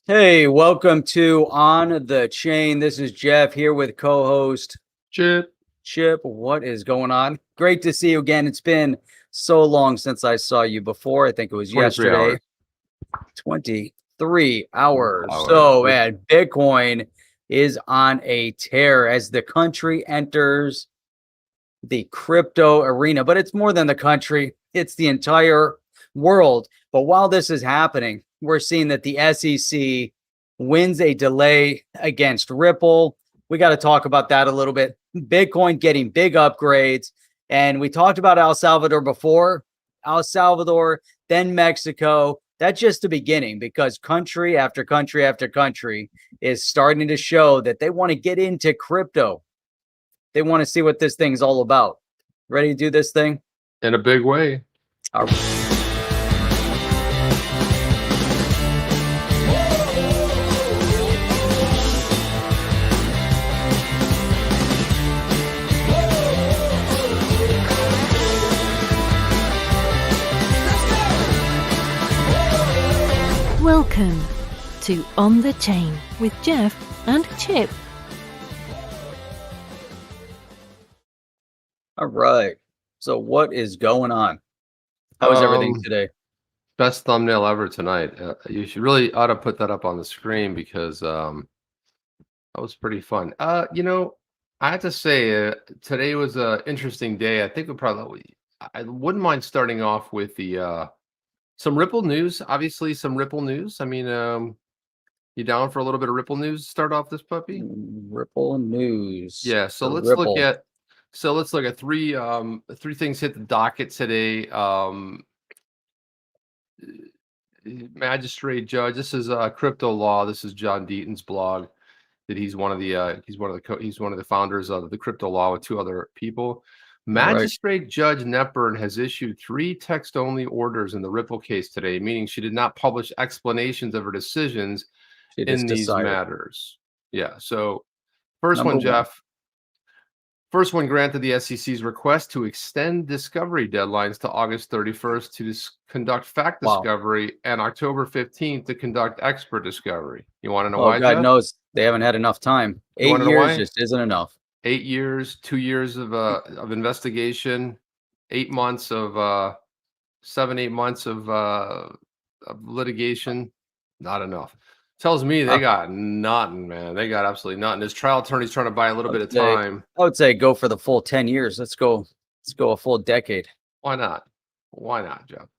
Hey, welcome to On the Chain. This is Jeff here with co-host Chip. Chip. What is going on? Great to see you again. It's been so long since I saw you before. I think it was 23 yesterday. hours. 23 hours. Hours. So, man, Bitcoin is on a tear as the country enters the crypto arena, but it's more than the country, it's the entire world. But while this is happening, we're seeing that the SEC wins a delay against Ripple. We got to talk about that a little bit. Bitcoin getting big upgrades. And we talked about El Salvador before. El Salvador, then Mexico. That's just the beginning because country after country after country is starting to show that they want to get into crypto. They want to see what this thing's all about. Ready to do this thing? In a big way. All right. Welcome to On the Chain with Jeff and Chip. All right. So what is going on? How is everything today? Best thumbnail ever tonight. You should really ought to put that up on the screen because that was pretty fun. I have to say today was an interesting day. I think I wouldn't mind starting off with the some Ripple news. Obviously, some Ripple news. I mean, you down for a little bit of Ripple news to start off this puppy? Ripple news. Yeah. So let's Ripple. look at three things hit the docket today. Magistrate judge. This is crypto law. This is John Deaton's blog. That he's one of the founders of the crypto law with two other people. Magistrate Judge Netburn has issued 3 text-only orders in the Ripple case today, meaning she did not publish explanations of her decisions in these matters. Yeah. So first one, Jeff. First one granted the SEC's request to extend discovery deadlines to August 31st to conduct fact discovery and October 15th to conduct expert discovery. You want to know why, God Jeff? knows they haven't had enough time. 8 years just isn't enough. 8 years, 2 years of investigation, 8 months of 7-8 months of litigation, not enough. Tells me they got nothing, man. They got absolutely nothing. His trial attorney's trying to buy a little bit of time. I would say go for the full 10 years. Let's go a full decade. Why not? Why not, Jeff?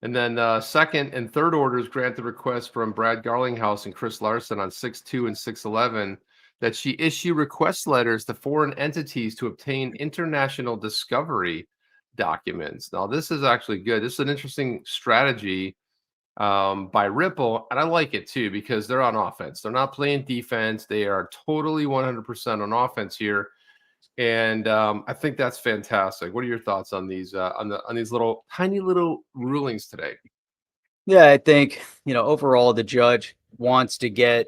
And then second and third orders grant the request from Brad Garlinghouse and Chris Larson on 6.2 and 6.11 that she issue request letters to foreign entities to obtain international discovery documents. Now, this is actually good. This is an interesting strategy by Ripple, and I like it too because they're on offense. They're not playing defense. They are totally 100% on offense here, and I think that's fantastic. What are your thoughts on these on these tiny little rulings today? Yeah, I think overall the judge wants to get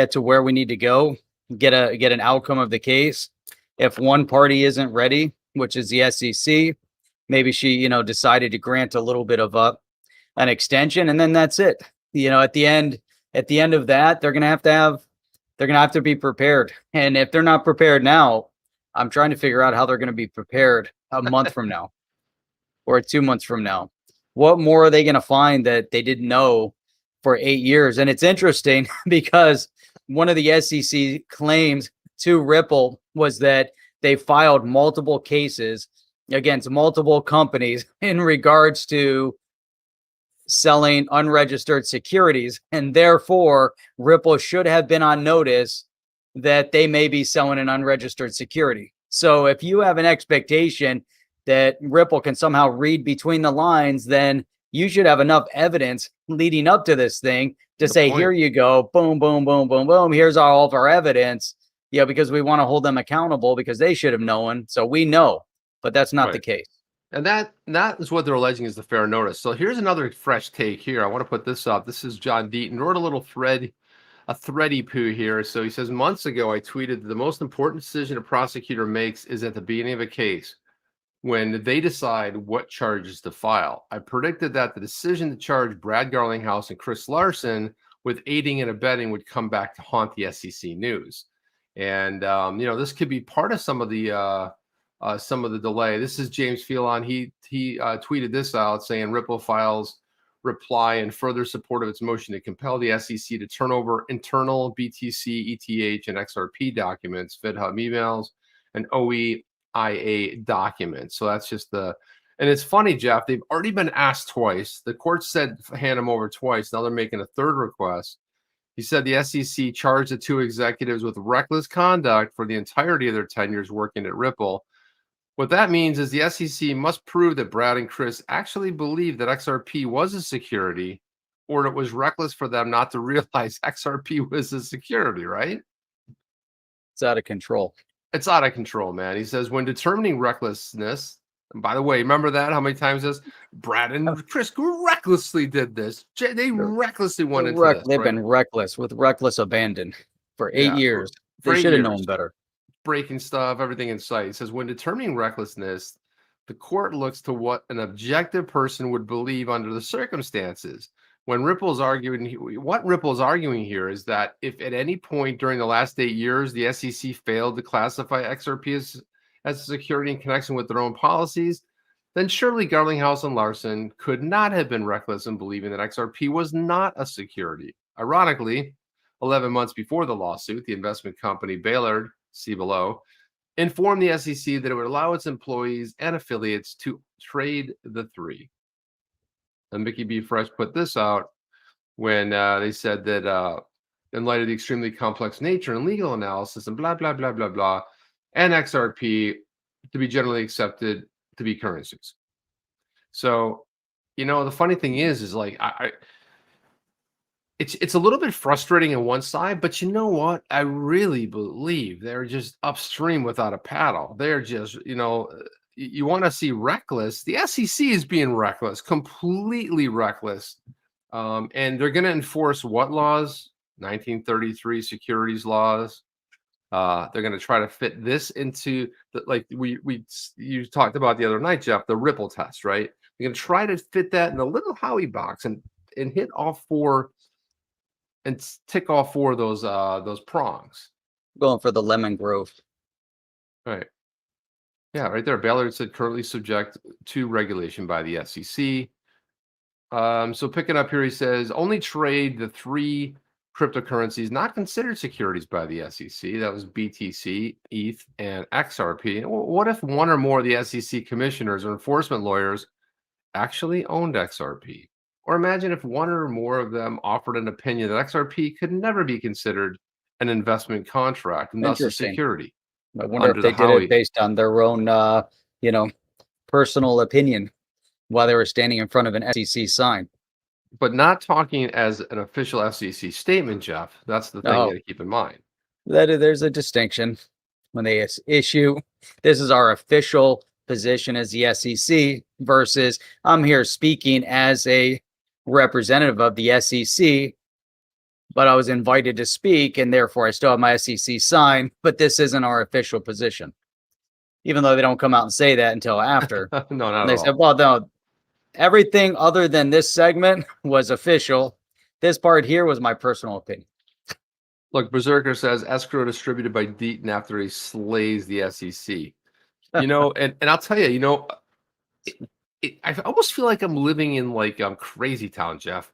to where we need to go, get an outcome of the case. If one party isn't ready, which is the SEC, maybe she decided to grant a little bit of an extension, and then that's it. At the end of that, they're gonna have to be prepared. And if they're not prepared now, I'm trying to figure out how they're gonna be prepared a month from now or 2 months from now. What more are they gonna find that they didn't know for 8 years? And it's interesting because one of the SEC claims to Ripple was that they filed multiple cases against multiple companies in regards to selling unregistered securities, and therefore Ripple should have been on notice that they may be selling an unregistered security. So if you have an expectation that Ripple can somehow read between the lines, then you should have enough evidence leading up to this thing to say, here you go, boom, boom, boom, boom, boom. Here's all of our evidence. Because we want to hold them accountable because they should have known. So we know, but that's not the case. And that is what they're alleging is the fair notice. So here's another fresh take here. I want to put this up. This is John Deaton. Wrote a little thread, a thready poo here. So he says, months ago, I tweeted the most important decision a prosecutor makes is at the beginning of a case when they decide what charges to file. I predicted that the decision to charge Brad Garlinghouse and Chris Larson with aiding and abetting would come back to haunt the SEC news. And this could be part of some of the delay. This is James Phelan. He tweeted this out saying Ripple files reply in further support of its motion to compel the SEC to turn over internal BTC, ETH, and XRP documents, FedHub emails, and OEIA documents. So that's just and it's funny, Jeff, they've already been asked twice. The court said hand them over twice. Now they're making a third request. He said the SEC charged the two executives with reckless conduct for the entirety of their tenures working at Ripple. What that means is the SEC must prove that Brad and Chris actually believed that XRP was a security, or it was reckless for them not to realize XRP was a security, right? It's out of control. It's out of control, man. He says, when determining recklessness, and by the way, remember that? How many times this? Brad and Chris recklessly did this. They recklessly went into this. They've been reckless with reckless abandon for 8 years. They should have known better. Breaking stuff, everything in sight. It says, when determining recklessness, the court looks to what an objective person would believe under the circumstances. What Ripple's arguing here is that if at any point during the last 8 years, the SEC failed to classify XRP as a security in connection with their own policies, then surely Garlinghouse and Larson could not have been reckless in believing that XRP was not a security. Ironically, 11 months before the lawsuit, the investment company Baylard, see below, informed the SEC that it would allow its employees and affiliates to trade the three. And Mickey B. Fresh put this out when they said that in light of the extremely complex nature and legal analysis and blah, blah, blah, blah, blah, and XRP to be generally accepted to be currencies. So, the funny thing is like, it's a little bit frustrating on one side, but you know what? I really believe they're just upstream without a paddle. They're just, you want to see reckless. The SEC is being reckless, completely reckless. And they're going to enforce what laws? 1933 securities laws. They're going to try to fit this into you talked about the other night, Jeff, the Ripple test, right? They're going to try to fit that in a little Howie box and hit all four and tick all four of those prongs. Going for the lemon grove. Right. Yeah, right there. Ballard said currently subject to regulation by the SEC. So picking up here, he says only trade the three cryptocurrencies not considered securities by the SEC. That was BTC, ETH, and XRP. What if one or more of the SEC commissioners or enforcement lawyers actually owned XRP? Or imagine if one or more of them offered an opinion that XRP could never be considered an investment contract and thus a security. I wonder if they did it based on their own, personal opinion while they were standing in front of an SEC sign. But not talking as an official SEC statement, Jeff. That's the thing you got to keep in mind. There's a distinction when they issue, this is our official position as the SEC versus I'm here speaking as a representative of the SEC, but I was invited to speak and therefore I still have my SEC sign, but this isn't our official position. Even though they don't come out and say that until after. No, not they at said, all. well, no, everything other than this segment was official. This part here was my personal opinion. Look, Berserker says escrow distributed by Deaton after he slays the SEC. And I'll tell you, I almost feel like I'm living in crazy town, Jeff.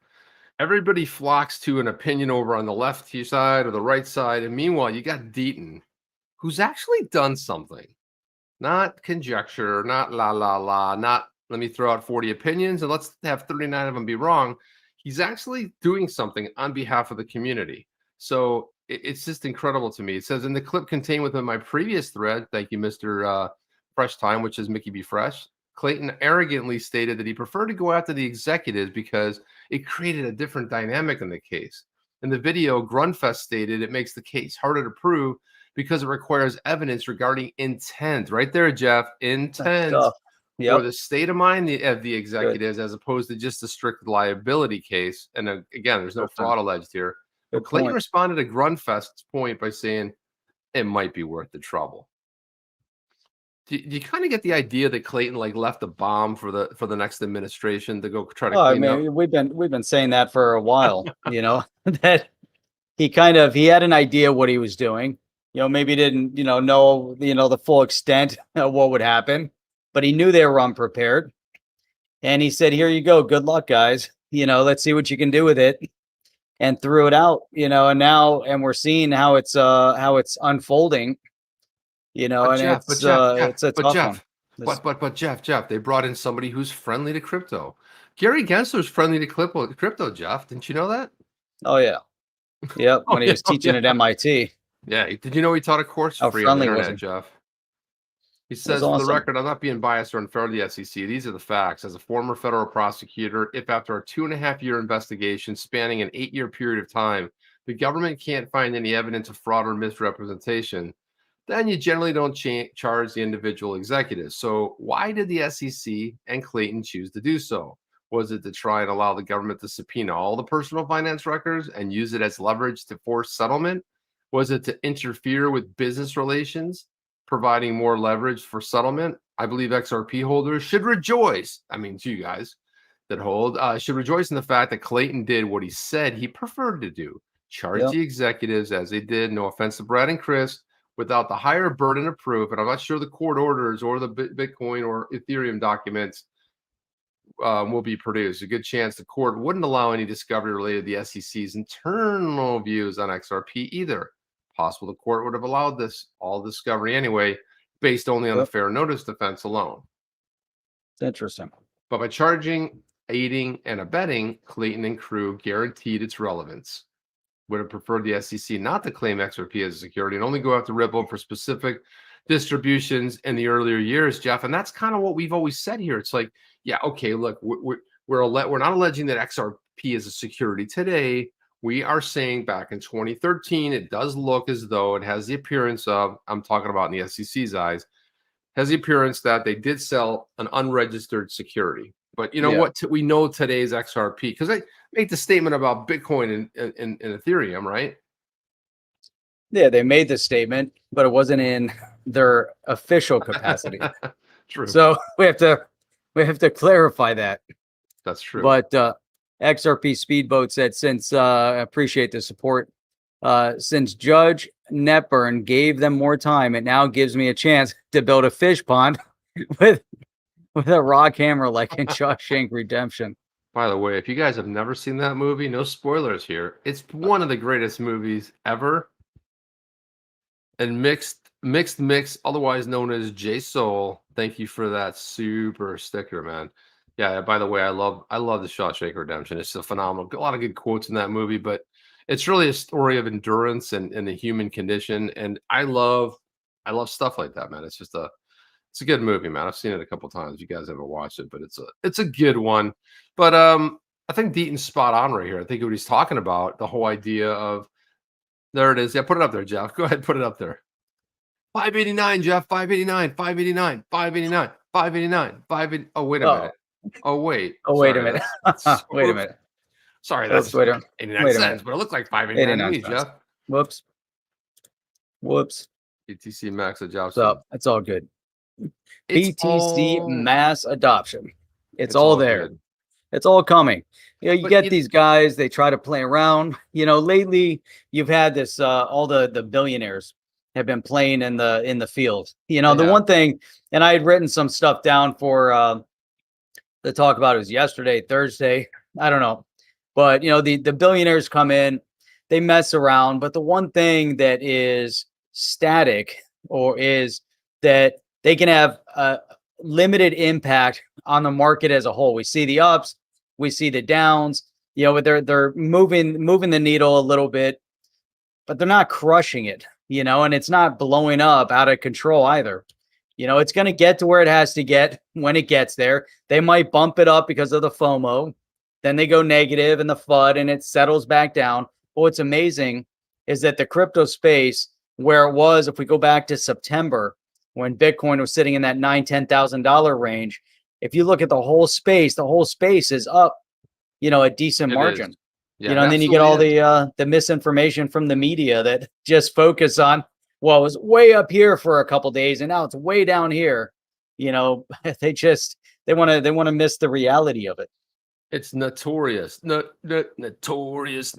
Everybody flocks to an opinion over on the left side or the right side. And meanwhile, you got Deaton, who's actually done something. Not conjecture, not not let me throw out 40 opinions and let's have 39 of them be wrong. He's actually doing something on behalf of the community. So it's just incredible to me. It says in the clip contained within my previous thread, thank you, Mr. Fresh Time, which is Mickey B. Fresh, Clayton arrogantly stated that he preferred to go after the executives because it created a different dynamic in the case. In the video, Grunfest stated it makes the case harder to prove because it requires evidence regarding intent. Right there, Jeff, intent for the state of mind of the executives as opposed to just a strict liability case. And again, there's no fraud alleged here. But Clayton responded to Grunfest's point by saying it might be worth the trouble. Do you kind of get the idea that Clayton like left a bomb for the next administration to go try to Well, I clean up? mean, we've been saying that for a while, that he had an idea what he was doing. Maybe didn't, know, the full extent of what would happen, but he knew they were unprepared. And he said, "Here you go. Good luck, guys. Let's see what you can do with it." And threw it out, and we're seeing how it's unfolding, But and Jeff, but Jeff, Jeff, it's a but tough one. Jeff, but Jeff, they brought in somebody who's friendly to crypto. Gary Gensler's friendly to crypto, Jeff. Didn't you know that? Oh yeah. Yep. Oh, When he yeah, was oh, teaching yeah. at MIT. Yeah. Did you know he taught a course How free on the friendly was internet, he? Jeff? He That's says, for the awesome. record, I'm not being biased or unfair to the SEC. These are the facts. As a former federal prosecutor, if after a 2.5-year investigation spanning an 8-year period of time, the government can't find any evidence of fraud or misrepresentation, then you generally don't charge the individual executives. So why did the SEC and Clayton choose to do so? Was it to try and allow the government to subpoena all the personal finance records and use it as leverage to force settlement? Was it to interfere with business relations, providing more leverage for settlement? I believe XRP holders should rejoice. I mean, to you guys that hold, should rejoice in the fact that Clayton did what he said he preferred to do, charge Yep. the executives as they did, no offense to Brad and Chris, without the higher burden of proof. And I'm not sure the court orders or the Bitcoin or Ethereum documents will be produced. A good chance the court wouldn't allow any discovery related to the SEC's internal views on XRP either. Possible the court would have allowed all discovery anyway, based only on the Yep. fair notice defense alone. It's interesting. But by charging, aiding, and abetting, Clayton and crew guaranteed its relevance. Would have preferred the SEC not to claim XRP as a security and only go after Ripple for specific distributions in the earlier years, Jeff. And that's kind of what we've always said here. It's like, yeah, okay, look, we're not alleging that XRP is a security today. We are saying back in 2013, it does look as though it has the appearance of, I'm talking about in the SEC's eyes, has the appearance that they did sell an unregistered security. But you know what? We know today's XRP, because I made the statement about Bitcoin and Ethereum, right? Yeah, they made the statement, but it wasn't in their official capacity. True. So we have to clarify that. That's true. But XRP Speedboat said, I appreciate the support. Since Judge Netburn gave them more time, it now gives me a chance to build a fish pond with a rock hammer like in Shawshank Redemption. By the way, if you guys have never seen that movie, no spoilers here. It's one of the greatest movies ever. And mixed, otherwise known as J Soul. Thank you for that super sticker, man. Yeah, by the way, I love the Shawshank Redemption. It's a phenomenal, a lot of good quotes in that movie, but it's really a story of endurance and the human condition. And I love stuff like that, man. It's a good movie, man. I've seen it a couple times. You guys haven't watched it, but it's a good one. But I think Deaton's spot on right here. I think what he's talking about, the whole idea of, there it is. Yeah, put it up there, Jeff. Go ahead, put it up there. 589, Jeff. 589, 589, 589, 589, 589. Oh, wait a minute. Oh, wait. Oh, wait a minute. Wait a minute. Sorry, that's 89 cents, but it looked like 589 to me, Jeff. Whoops. BTC Max adoption. So it's all good. BTC mass adoption. It's all there. Good. It's all coming. You get these guys, they try to play around. Lately you've had this, all the billionaires have been playing in the field. The one thing, and I had written some stuff down for to talk about, it was yesterday, Thursday, I don't know. But the billionaires come in, they mess around. But the one thing that is static, or is that they can have a limited impact on the market as a whole. We see the ups, we see the downs, but they're moving the needle a little bit, but they're not crushing it, and it's not blowing up out of control either. It's going to get to where it has to get when it gets there. They might bump it up because of the FOMO. Then they go negative and the FUD, and it settles back down. But what's amazing is that the crypto space, where it was, if we go back to September, when Bitcoin was sitting in that $9,000-$10,000 range, if you look at the whole space is up, a decent margin. Yeah, and then you get all the misinformation from the media that just focus on well, it was way up here for a couple days and now it's way down here. You know, they want to miss the reality of it. It's notorious. Notorious.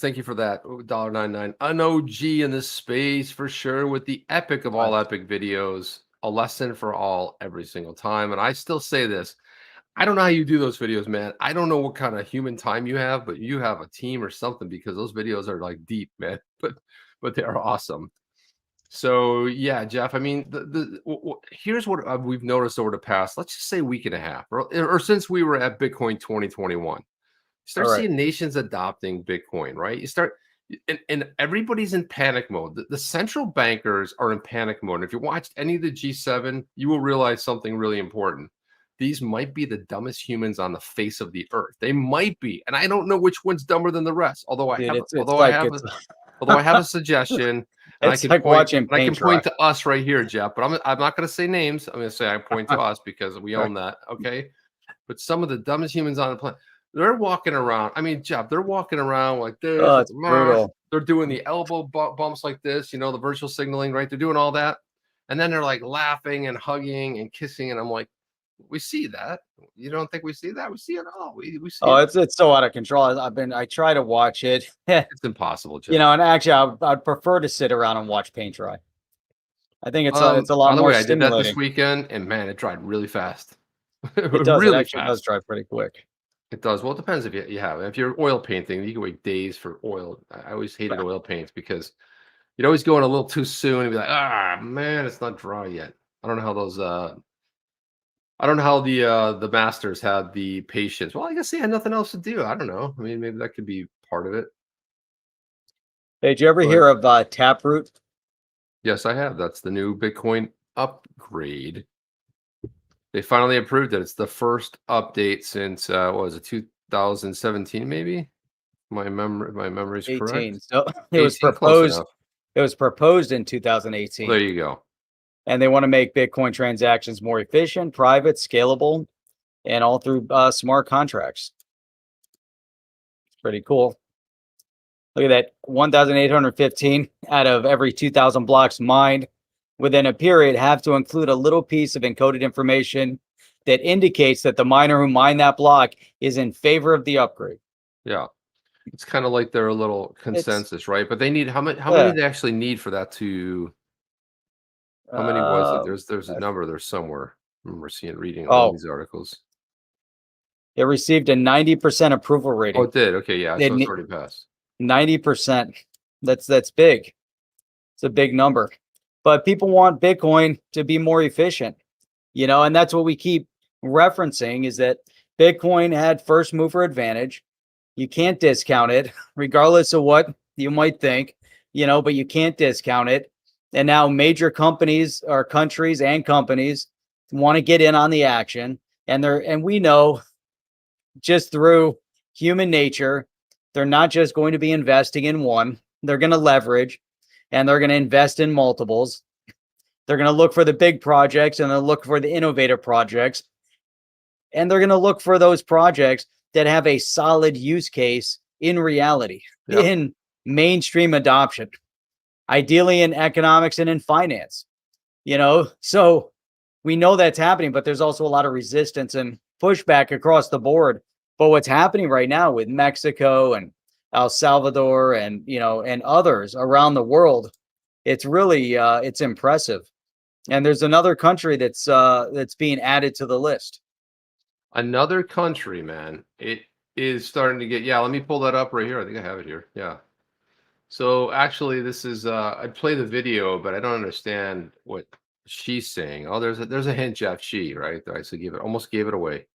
Thank you for that. $1.99. An OG in this space for sure, with the epic of all epic videos. A lesson for all every single time. And I still say this. I don't know how you do those videos, man. I don't know what kind of human time you have, but you have a team or something, because those videos are like deep, man. But they are awesome. So yeah, Jeff. I mean, here's what we've noticed over the past, let's just say, week and a half, or since we were at Bitcoin 2021. You start seeing nations adopting Bitcoin, right? You start, and everybody's in panic mode. The central bankers are in panic mode. And if you watched any of the G7, you will realize something really important. These might be the dumbest humans on the face of the earth. They might be, and I don't know which one's dumber than the rest. Although I have a suggestion. And it's like watching I can paint dry. point to us right here, Jeff. But I'm not going to say names. I'm going to say I point to us because we own that. Okay. But some of the dumbest humans on the planet, they're walking around. I mean, Jeff, they're walking around like this. Oh, it's brutal. They're doing the elbow bumps like this, you know, the virtual signaling, right? They're doing all that. And then they're like laughing and hugging and kissing. And I'm like, we see that. You don't think we see that? We see it all. We see it. It's so out of control. I try to watch it. It's impossible, Jeff. You know, and actually I'd prefer to sit around and watch paint dry. I think it's a lot more I did that this stimulating. weekend, and man, it dried really fast. It does. It actually does dry pretty quick. It does. Well, it depends if you have it. If you're oil painting, you can wait days for oil. I always hated oil paints because you'd always go in a little too soon and be like, ah, man, it's not dry yet. I don't know how those I don't know how the masters had the patience. Well, I guess they had nothing else to do. I don't know. I mean, maybe that could be part of it. Hey, did you ever hear of Taproot? Yes, I have. That's the new Bitcoin upgrade. They finally approved it. It's the first update since what was it, 2017, maybe? My memory's 18. correct. So it was proposed. It was proposed in 2018. There you go. And they want to make Bitcoin transactions more efficient, private, scalable, and all through smart contracts. Pretty cool. Look at that, 1,815 out of every 2,000 blocks mined within a period have to include a little piece of encoded information that indicates that the miner who mined that block is in favor of the upgrade. Yeah. It's kind of like their little consensus, right? But they need how many do they actually need for that to? How many was it? There's a number there somewhere. I remember reading all these articles. It received a 90% approval rating. Oh, it did. Okay, yeah, so it's already passed. 90%. That's big. It's a big number. But people want Bitcoin to be more efficient, you know, and that's what we keep referencing, is that Bitcoin had first mover advantage. You can't discount it, regardless of what you might think, you know, but you can't discount it. And now major companies or countries and companies want to get in on the action. And we know just through human nature, they're not just going to be investing in one. They're going to leverage, and they're going to invest in multiples. They're going to look for the big projects, and they'll look for the innovative projects. And they're going to look for those projects that have a solid use case in reality, in mainstream adoption, ideally in economics and in finance, you know. So we know that's happening, but there's also a lot of resistance and pushback across the board. But what's happening right now with Mexico and El Salvador and, you know, and others around the world, it's really it's impressive. And there's another country that's being added to the list. Another country, man. It is starting to get, let me pull that up right here. I think I have it here. Yeah. So actually this is I'd play the video, but I don't understand what she's saying. Oh, there's a hint, Jeff. She, right? I almost gave it away.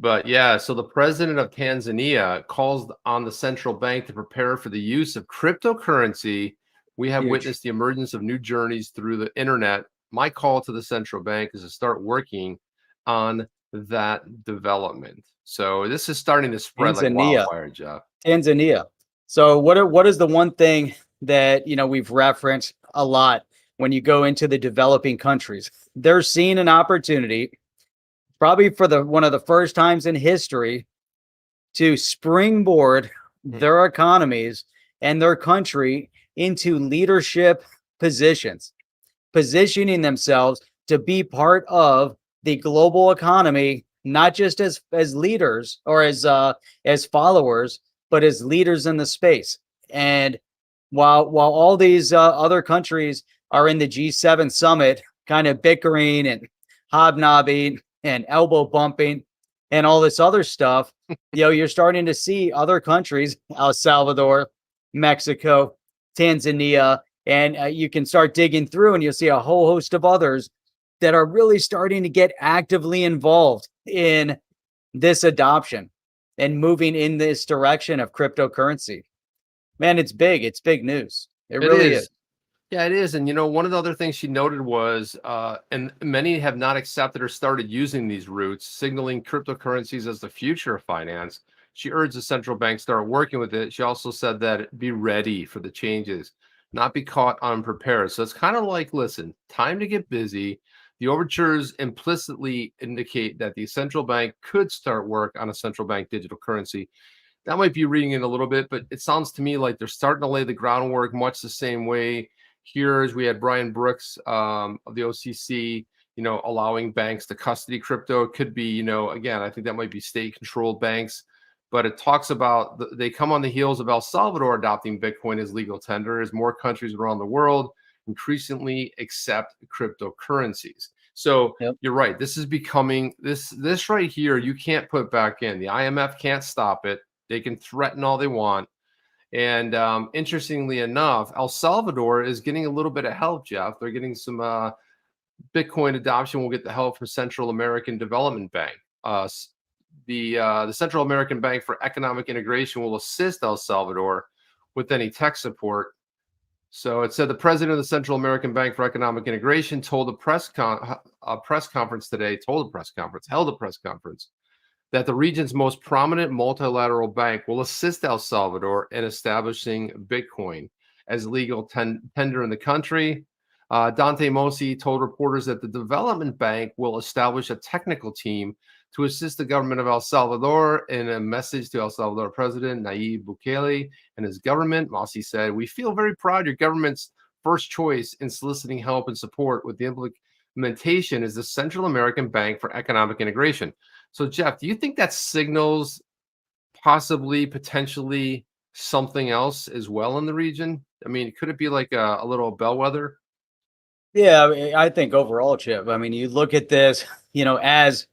But yeah, so the president of Tanzania calls on the central bank to prepare for the use of cryptocurrency. We have witnessed the emergence of new journeys through the internet. My call to the central bank is to start working on that development. So this is starting to spread like wildfire, Jeff. Tanzania. So what is the one thing that, you know, we've referenced a lot when you go into the developing countries? They're seeing an opportunity, probably for one of the first times in history, to springboard their economies and their country into leadership positioning themselves to be part of the global economy, not just as leaders or as followers, but as leaders in the space. And while all these other countries are in the G7 summit, kind of bickering and hobnobbing and elbow bumping and all this other stuff, you're starting to see other countries, El Salvador, Mexico, Tanzania, and you can start digging through and you'll see a whole host of others that are really starting to get actively involved in this adoption and moving in this direction of cryptocurrency. Man, it's big. It's big news. It really is. Yeah, it is. And, you know, one of the other things she noted was, and many have not accepted or started using these routes, signaling cryptocurrencies as the future of finance. She urged the central bank start working with it. She also said that be ready for the changes, not be caught unprepared. So it's kind of like, listen, time to get busy. The overtures implicitly indicate that the central bank could start work on a central bank digital currency. That might be reading it a little bit, but it sounds to me like they're starting to lay the groundwork much the same way here as we had Brian Brooks of the OCC, you know, allowing banks to custody crypto. It could be, you know, again, I think that might be state-controlled banks, but it talks about they come on the heels of El Salvador adopting Bitcoin as legal tender as more countries around the world increasingly accept cryptocurrencies. So You're right. This is becoming this right here. You can't put back in. The IMF can't stop it. They can threaten all they want. And interestingly enough, El Salvador is getting a little bit of help, Jeff. They're getting some Bitcoin adoption. Will get the help from Central American Development Bank. The Central American Bank for Economic Integration will assist El Salvador with any tech support. So it said the president of the Central American Bank for Economic Integration held a press conference that the region's most prominent multilateral bank will assist El Salvador in establishing Bitcoin as legal tender in the country. Dante Mosi told reporters that the development bank will establish a technical team to assist the government of El Salvador. In a message to El Salvador President Nayib Bukele and his government, Mosi said, "We feel very proud your government's first choice in soliciting help and support with the implementation is the Central American Bank for Economic Integration." So, Jeff, do you think that signals possibly, potentially something else as well in the region? I mean, could it be like a little bellwether? Yeah, I think overall, Chip, I mean, you look at this, as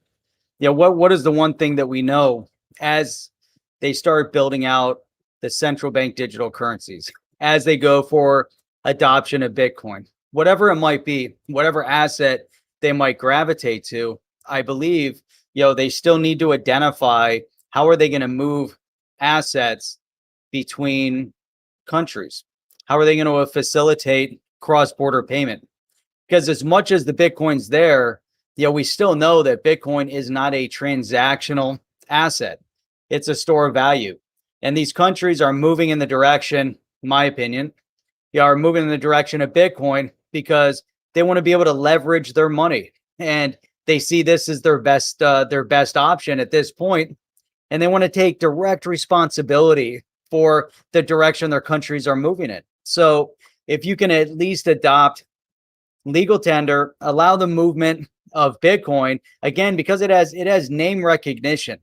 what is the one thing that we know as they start building out the central bank digital currencies, as they go for adoption of Bitcoin, whatever it might be, whatever asset they might gravitate to, I believe, they still need to identify how are they going to move assets between countries? How are they going to facilitate cross-border payment? Because as much as the Bitcoin's there, we still know that Bitcoin is not a transactional asset. It's a store of value. And these countries are moving in the direction, in my opinion, are moving in the direction of Bitcoin because they want to be able to leverage their money. And they see this as their best option at this point. And they want to take direct responsibility for the direction their countries are moving in. So if you can at least adopt legal tender, allow the movement of Bitcoin, again, because it has name recognition,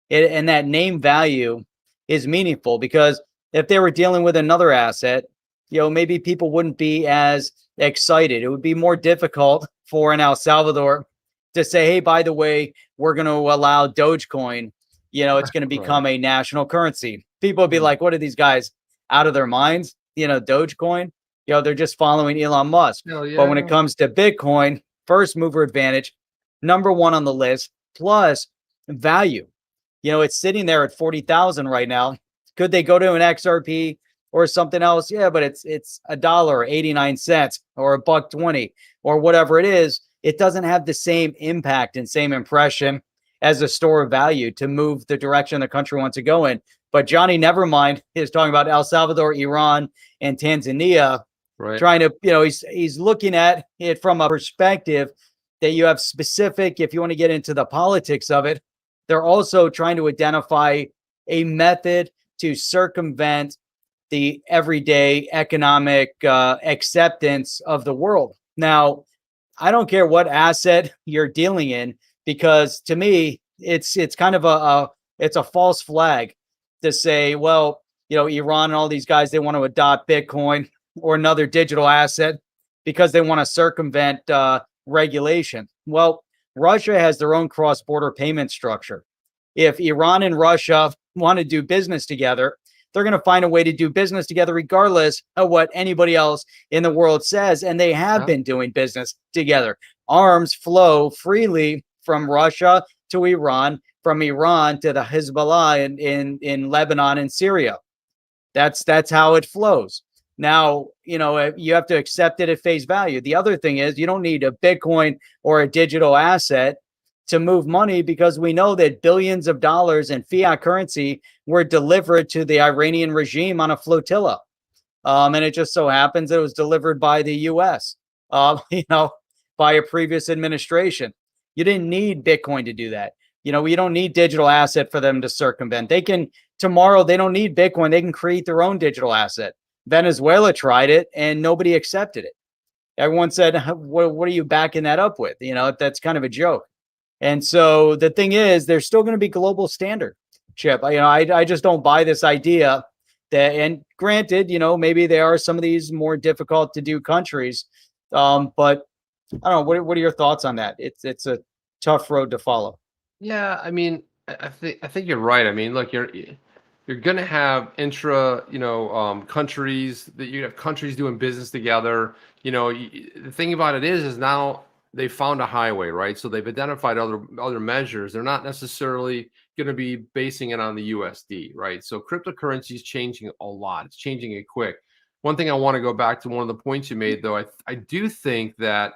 and that name value is meaningful, because if they were dealing with another asset, maybe people wouldn't be as excited. It would be more difficult for an El Salvador to say, hey, by the way, we're going to allow Dogecoin, it's going to become a national currency. People would be like, what are these guys out of their minds? Dogecoin, they're just following Elon Musk. But when it comes to Bitcoin, first mover advantage, number one on the list, plus value. It's sitting there at 40,000 right now. Could they go to an XRP or something else? Yeah, but it's $1.89 or $1.20 or whatever it is. It doesn't have the same impact and same impression as a store of value to move the direction the country wants to go in. But Johnny Nevermind is talking about El Salvador, Iran, and Tanzania. Right. Trying to, he's looking at it from a perspective that you have specific, if you want to get into the politics of it, they're also trying to identify a method to circumvent the everyday economic acceptance of the world. Now, I don't care what asset you're dealing in, because to me, it's kind of it's a false flag to say, well, Iran and all these guys, they want to adopt Bitcoin or another digital asset because they want to circumvent regulation. Well, Russia has their own cross-border payment structure. If Iran and Russia want to do business together, they're going to find a way to do business together regardless of what anybody else in the world says. And they have been doing business together. Arms flow freely from Russia to Iran, from Iran to the Hezbollah in Lebanon and Syria. That's how it flows. Now, you have to accept it at face value. The other thing is, you don't need a Bitcoin or a digital asset to move money, because we know that billions of dollars in fiat currency were delivered to the Iranian regime on a flotilla. And it just so happens that it was delivered by the US, by a previous administration. You didn't need Bitcoin to do that. You don't need digital asset for them to circumvent. Tomorrow, they don't need Bitcoin. They can create their own digital asset. Venezuela tried it and nobody accepted it. Everyone said, what are you backing that up with? That's kind of a joke. And so the thing is, there's still going to be global standard, Chip. I just don't buy this idea that, and granted, maybe there are some of these more difficult to do countries, but I don't know. What are your thoughts on that? It's a tough road to follow. Yeah, I mean, I think you're right. I mean, look, you're gonna have countries that you have countries doing business together. The thing about it is now they found a highway, right? So they've identified other measures. They're not necessarily going to be basing it on the USD, right? So cryptocurrency is changing a lot. It's changing it quick. One thing I want to go back to, one of the points you made, though, I do think that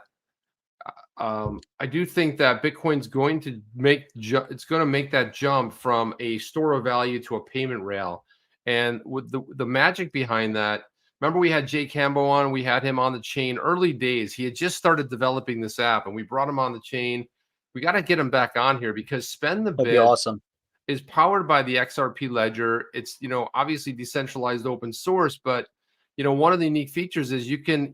Bitcoin's going to make that jump from a store of value to a payment rail. And with the magic behind that, remember we had Jay Campbell on, we had him on the chain early days. He had just started developing this app and we brought him on the chain. We got to get him back on here because Spend the That'd Bit be awesome. is powered by the XRP ledger. It's, obviously decentralized open source, but one of the unique features is you can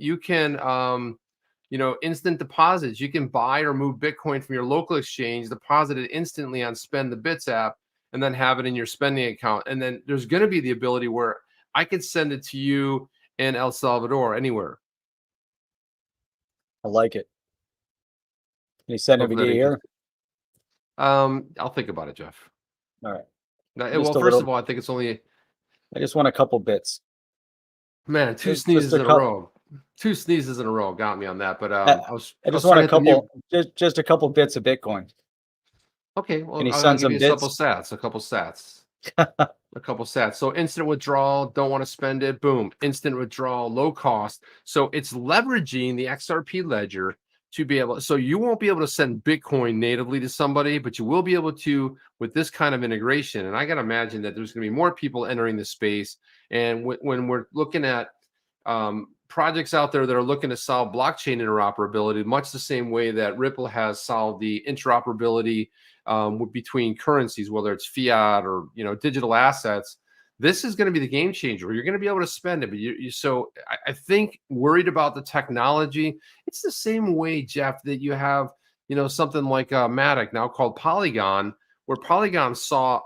instant deposits. You can buy or move Bitcoin from your local exchange, deposit it instantly on Spend the Bits app, and then have it in your spending account. And then there's going to be the ability where I could send it to you in El Salvador, anywhere. I like it. Can you send it to here? I'll think about it, Jeff. All right. Now, well, first of all, I think it's only. I just want a couple bits. Man, two sneezes in a row. Two sneezes in a row got me on that, but I just want a couple, just a couple bits of Bitcoin. Okay, well, I'll give you a couple sats. A couple sats. So instant withdrawal, don't want to spend it. Boom, instant withdrawal, low cost. So it's leveraging the XRP ledger to be able. So you won't be able to send Bitcoin natively to somebody, but you will be able to with this kind of integration. And I got to imagine that there's going to be more people entering the space. And when we're looking at projects out there that are looking to solve blockchain interoperability, much the same way that Ripple has solved the interoperability between currencies, whether it's fiat or digital assets. This is going to be the game changer. You're going to be able to spend it, but so I think worried about the technology. It's the same way, Jeff, that you have something like Matic now called Polygon, where Polygon saw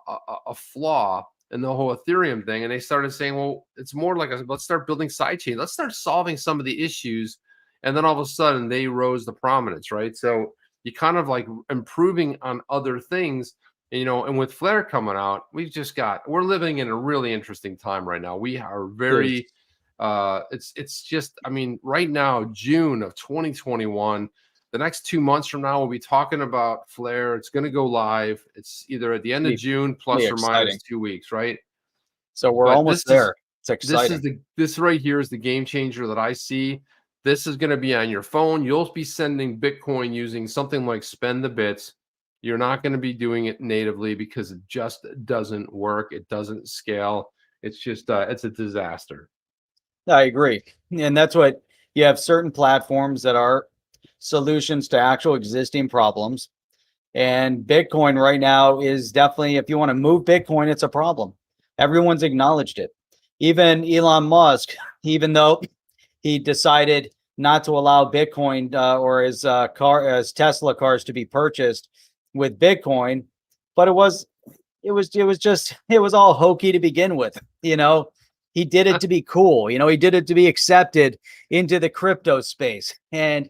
a flaw in the whole Ethereum thing, and they started saying, well, it's more like let's start building sidechains. Let's start solving some of the issues, and then all of a sudden they rose to prominence, right? So you kind of like improving on other things, and with Flare coming out, we're living in a really interesting time right now. We are very, it's just, I mean, right now, June of 2021, the next 2 months from now, we'll be talking about Flare. It's going to go live. It's either at the end of June, plus or minus 2 weeks, right? So we're almost there. It's exciting. This right here is the game changer that I see. This is going to be on your phone. You'll be sending Bitcoin using something like Spend the Bits. You're not going to be doing it natively because it just doesn't work. It doesn't scale. It's just, it's a disaster. I agree. And that's what you have certain platforms that are solutions to actual existing problems. And Bitcoin right now is definitely, if you want to move Bitcoin, it's a problem. Everyone's acknowledged it. even Elon Musk, even though he decided not to allow Bitcoin or his Tesla cars to be purchased with Bitcoin, but it was all hokey to begin with. He did it to be cool. He did it to be accepted into the crypto space. And,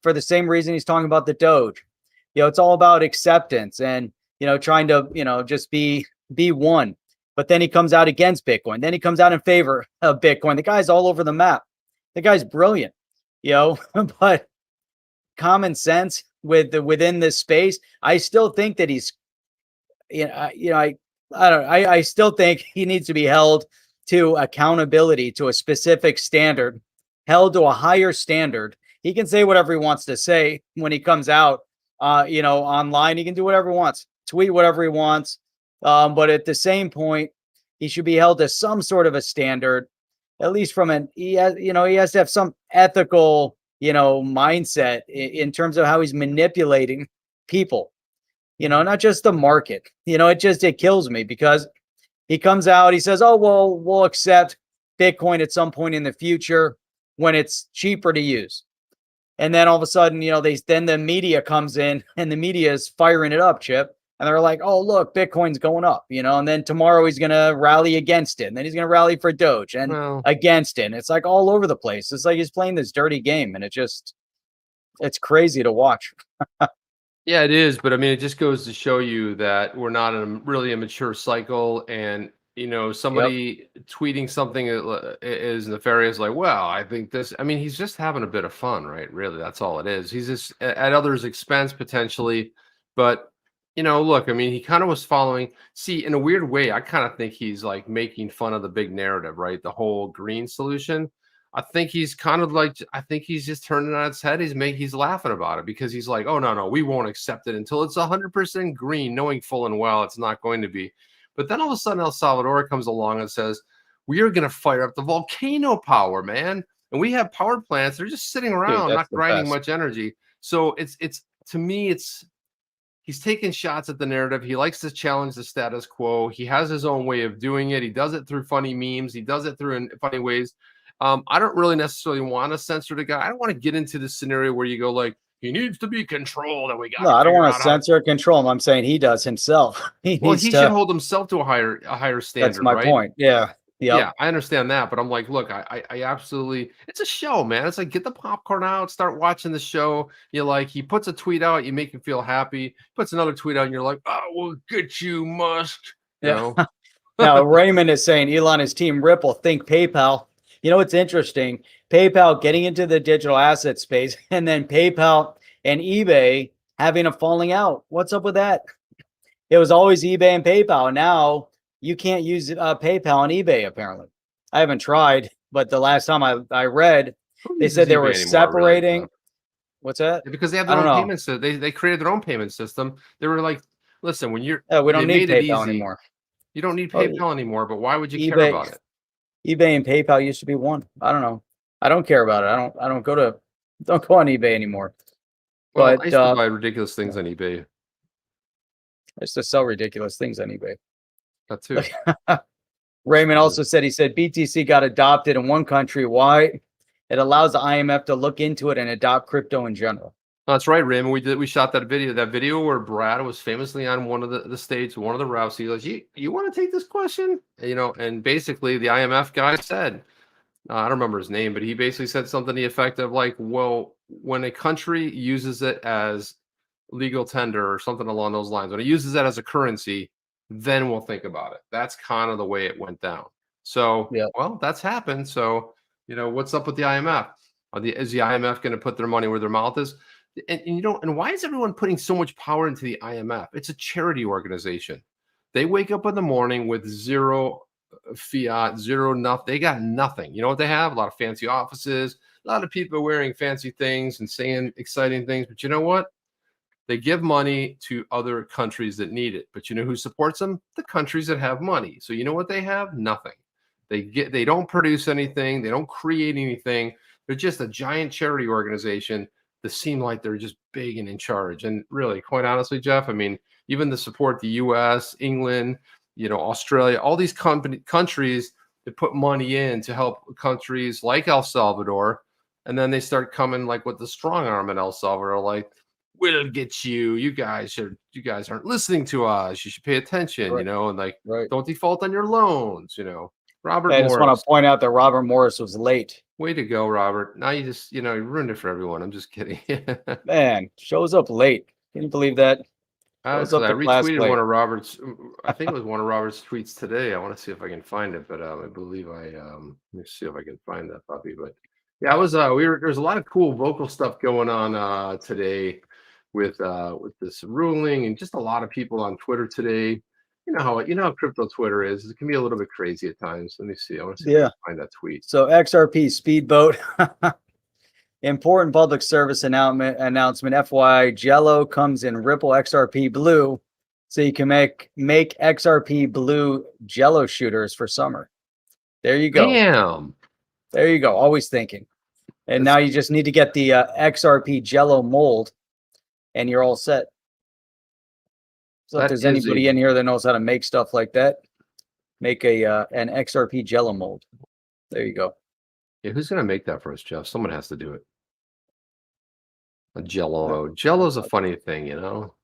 for the same reason he's talking about the Doge, it's all about acceptance and, trying to, just be one. But then he comes out against Bitcoin. Then he comes out in favor of Bitcoin. The guy's all over the map. The guy's brilliant, but common sense within this space, I still think that he's, I still think he needs to be held to accountability, to a specific standard, held to a higher standard. He can say whatever he wants to say when he comes out, online. He can do whatever he wants, tweet whatever he wants. But at the same point, he should be held to some sort of a standard, at least he has to have some ethical, mindset in terms of how he's manipulating people, not just the market. It kills me because he comes out, he says, oh, well, we'll accept Bitcoin at some point in the future when it's cheaper to use. And then all of a sudden, then the media comes in and the media is firing it up, Chip. And they're like, oh, look, Bitcoin's going up, and then tomorrow he's going to rally against it. And then he's going to rally for Doge and against it. And it's like all over the place. It's like he's playing this dirty game. And it's crazy to watch. Yeah, it is. But I mean, it just goes to show you that we're not in a really mature cycle. And, somebody tweeting something is nefarious, like, well, I think this, I mean, he's just having a bit of fun, right? Really, that's all it is. He's just at others' expense potentially. But look, I mean, he kind of was following. See, in a weird way, I kind of think he's like making fun of the big narrative, right? The whole green solution. I think he's kind of like, I think he's just turning it on its head. He's laughing about it because he's like, oh, no, we won't accept it until it's 100% green, knowing full and well it's not going to be. But then all of a sudden, El Salvador comes along and says, we are going to fire up the volcano power, man. And we have power plants. They're just sitting around, not grinding much energy. So it's to me, he's taking shots at the narrative. He likes to challenge the status quo. He has his own way of doing it. He does it through funny memes. He does it through in funny ways. I don't really necessarily want to censor the guy. I don't want to get into this scenario where you go like, he needs to be controlled, and we got. No, I don't want to censor or control him. I'm saying he does himself. He should hold himself to a higher standard. That's my point. Yeah. Yep. Yeah, I understand that, but I'm like, look, I absolutely, it's a show, man. It's like, get the popcorn out, start watching the show. He puts a tweet out, you make him feel happy. Puts another tweet out, and you're like, oh, we'll get you, Musk. Now Raymond is saying Elon, his team Ripple, think PayPal. It's interesting. PayPal getting into the digital asset space, and then PayPal and eBay having a falling out. What's up with that? It was always eBay and PayPal. And now you can't use PayPal on eBay, apparently. I haven't tried, but the last time I read, they said they were separating. Really? What's that? Because they have their own payment system. They created their own payment system. They were like, listen, when we don't need PayPal anymore. You don't need PayPal anymore, but why would you care about it? eBay and PayPal used to be one. I don't know. I don't care about it. I don't go on eBay anymore. Well, I used to buy ridiculous things on eBay. I used to sell ridiculous things on eBay. That too. Raymond also said, BTC got adopted in one country. Why? It allows the IMF to look into it and adopt crypto in general. That's right, Raymond. We shot that video where Brad was famously on one of the stage, one of the routes. He goes, you want to take this question? And basically the IMF guy said, I don't remember his name, but he basically said something to the effect of like, well, when a country uses it as legal tender or something along those lines, when it uses that as a currency, then we'll think about it. That's kind of the way it went down. So, well, that's happened. So, what's up with the IMF? Is the IMF going to put their money where their mouth is? And why is everyone putting so much power into the IMF? It's a charity organization. They wake up in the morning with zero fiat, zero nothing. They got nothing. You know what they have? A lot of fancy offices, a lot of people wearing fancy things and saying exciting things. But you know what? They give money to other countries that need it. But you know who supports them? The countries that have money. So you know what they have? Nothing. They don't produce anything. They don't create anything. They're just a giant charity organization that seem like they're just big and in charge. And really, quite honestly, Jeff, I mean, even to support the US, England, Australia, all these countries They put money in to help countries like El Salvador, and then they start coming like with the strong arm in El Salvador, like, we'll get you. You guys aren't listening to us. You should pay attention, Right. and like, Right. don't default on your loans, Robert I just want Morris. to point out that Robert Morris was late. Way to go, Robert. Now you just, you ruined it for everyone. I'm just kidding. Man, shows up late. Can you believe that? Shows Actually, up I to class retweeted late. one of Robert's. I think it was one of Robert's tweets today. I want to see if I can find it, but I believe let me see if I can find that puppy. But yeah, I was. There's a lot of cool vocal stuff going on today with this ruling, and just a lot of people on Twitter today. You know how crypto Twitter is. It can be a little bit crazy at times. Let me see. I want to see if I can find that tweet. So XRP Speedboat. Important public service announcement. FYI, Jello comes in Ripple XRP Blue, so you can make XRP Blue Jello shooters for summer. There you go. Damn. There you go. Always thinking. And now you just need to get the XRP Jello mold, and you're all set. So if there's anybody in here that knows how to make stuff like that, make an XRP Jello mold. There you go. Yeah, who's gonna make that for us, Jeff? Someone has to do it. A Jello. Jello's a funny thing, Jello.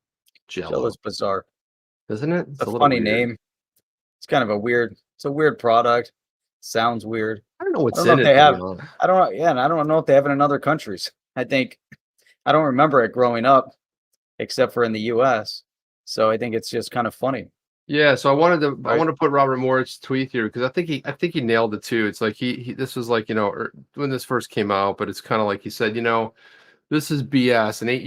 Jello's bizarre, Isn't it? It's a funny name. It's kind of a weird. It's a weird product. Sounds weird. I don't know what's in it. I don't know. Yeah, and I don't know if they have it in other countries. I don't remember it growing up, except for in the U.S. So I think it's just kind of funny. Yeah, so I want to put Robert Morris' tweet here because I think he nailed it too. It's like he this was like when this first came out, but it's kind of like he said, this is BS. And 8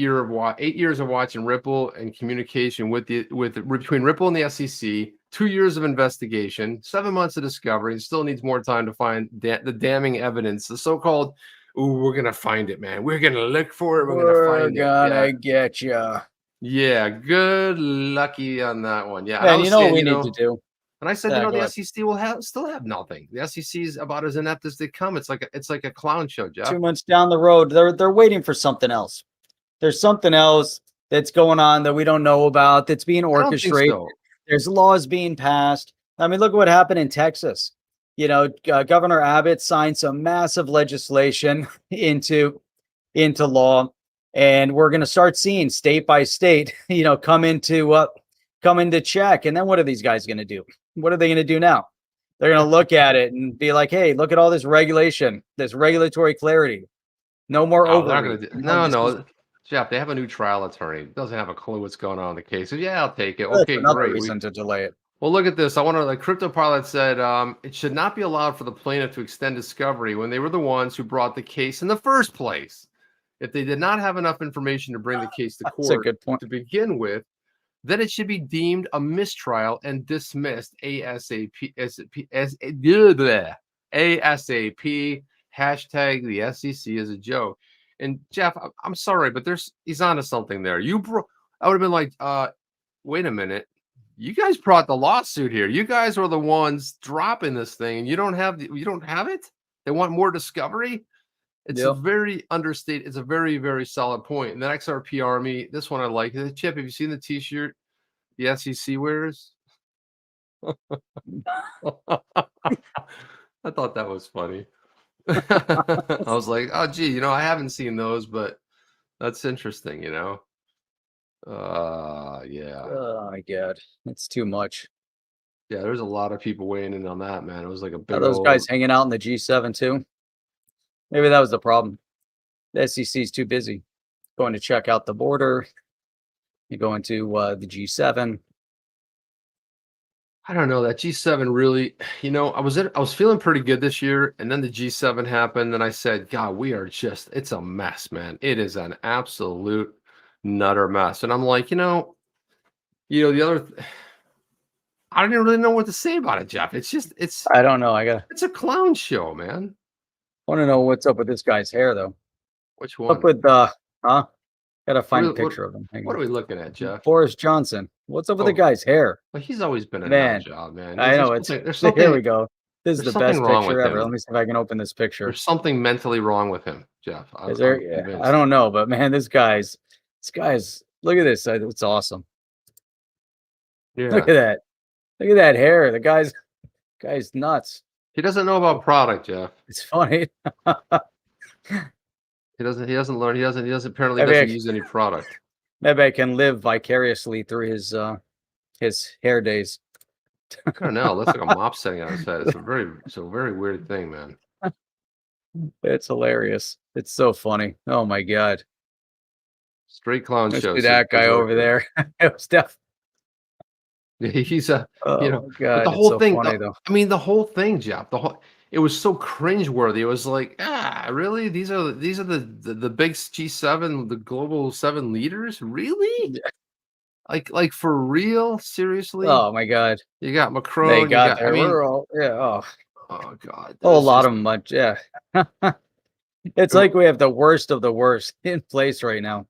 years of watching Ripple and communication between Ripple and the SEC, 2 years of investigation, 7 months of discovery, and still needs more time to find the damning evidence. The so-called, "Ooh, we're gonna find it, man. We're gonna look for it. We're gonna get you." Yeah, good lucky on that one. Yeah, and you know what we need to do. And I said, the SEC will still have nothing. The SEC is about as inept as they come. It's like a clown show, Jeff. 2 months down the road, they're waiting for something else. There's something else that's going on that we don't know about that's being orchestrated. So. There's laws being passed. I mean, look at what happened in Texas. Governor Abbott signed some massive legislation into law, and we're going to start seeing state by state, come into check. And then what are these guys going to do? What are they going to do now? They're going to look at it and be like, hey, look at all this regulation, this regulatory clarity. No more overreach. No. Jeff, they have a new trial attorney. Doesn't have a clue what's going on in the case. So yeah, I'll take it. Okay, another reason to delay it. Well, look at this. Crypto Pilot said it should not be allowed for the plaintiff to extend discovery when they were the ones who brought the case in the first place. If they did not have enough information to bring the case to court to begin with, then it should be deemed a mistrial and dismissed ASAP. ASAP. Hashtag the SEC is a joke. And Jeff, I'm sorry, but he's onto something there. I would have been like, wait a minute. You guys brought the lawsuit here. You guys were the ones dropping this thing, and you don't have it. They want more discovery. It's a very understated. It's a very, very solid point. And the XRP Army, this one I like. Chip, have you seen the T-shirt the SEC wears? I thought that was funny. I was like, oh, gee, I haven't seen those, but that's interesting, yeah. Oh my God, it's too much. Yeah, there's a lot of people weighing in on that, man. It was like a big. Are those guys hanging out in the G7 too? Maybe that was the problem. The SEC is too busy going to check out the border. You're going to the G7. I don't know, that G7 really, I was feeling pretty good this year, and then the G7 happened, and I said, God, it's a mess, man. It is an absolute nutter mess. And I'm like, the other, I don't even really know what to say about it, Jeff. I don't know. It's a clown show, man. I want to know what's up with this guy's hair, though. Which one? Up with Gotta find a picture of him. What are we looking at, Jeff? Boris Johnson. What's up with the guy's hair? Well, he's always been a nut job, man. I know. Here we go. This is the best picture ever. Let me see if I can open this picture. There's something mentally wrong with him, Jeff. I don't know, but man, this guy's. Look at this. It's awesome. Yeah. Look at that. Look at that hair. The guy's nuts. He doesn't know about product, Jeff. It's funny. He doesn't learn. He doesn't apparently Maybe doesn't use any product. maybe I can live vicariously through his hair days. I don't know. Looks like a mop setting on his head. It's a very weird thing, man. It's hilarious. It's so funny. Oh my god. Straight clown Let's show. see that guy over there. It was definitely. He's a Oh but my god, the it's whole so thing. funny though. I mean, the whole thing, Jeff. It was so cringeworthy. It was like, really? These are the big G7, the global 7 leaders, really? Yeah. Like for real? Seriously? Oh my god. You got They Macron. You got got. I there. mean, We're all oh oh god, a whole that's lot just. of them, but yeah. It's like we have the worst of the worst in place right now.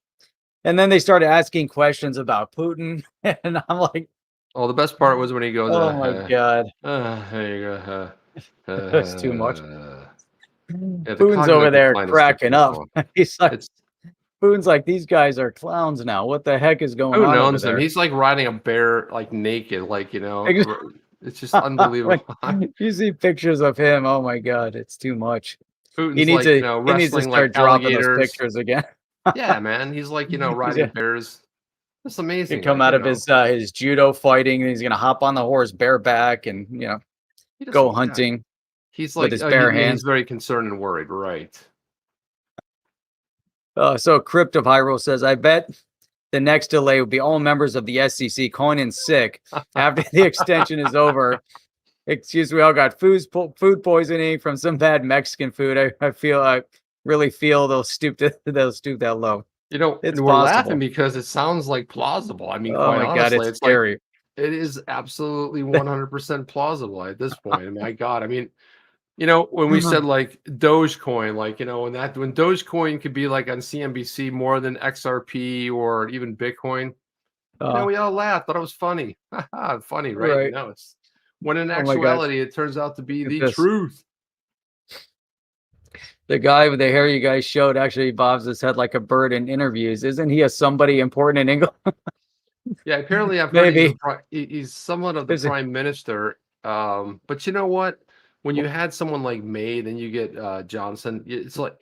And then they started asking questions about Putin, and I'm like, Oh, the best part was when he goes, oh my god, there you go. that's too much. Yeah, the Putin's over cognitive there decline is cracking taking up. so. He's like, It's Putin's like, these guys are clowns now. What the heck is going who on over knows him? there? He's like riding a bear, like naked, like Ex- it's just unbelievable. You see pictures of him. Oh my god, it's too much. Putin's He needs like, to he needs to wrestling like start dropping those alligators. pictures again. Yeah, man. He's like, riding Yeah. bears. That's He amazing. come Like, out of his judo fighting, and he's gonna hop on the horse bareback and he go doesn't. Yeah. hunting He's with like, his bare he's hands. very concerned and worried, right? So Crypto Viral says, I bet the next delay will be all members of the SEC calling in sick after the extension is over. Excuse me, we all got food poisoning from some bad Mexican food. I really feel they'll stoop that low. It's And we're laughing possible. because it sounds like plausible. I mean, Oh quite my god, honestly, it's it's like scary. it is absolutely 100% plausible at this point. My God, I mean, when we said like Dogecoin, like when Dogecoin could be like on CNBC more than XRP or even Bitcoin, we all laughed, thought it was funny. Funny, right? Right. It's when in Oh my god, actuality it turns out to be look at the this. truth. The guy with the hair you guys showed actually bobs his head like a bird in interviews. Isn't he somebody important in England? Yeah, apparently I've heard Maybe. he's somewhat of the Is it- prime minister. But you know what? When you had someone like May, then you get Johnson. It's like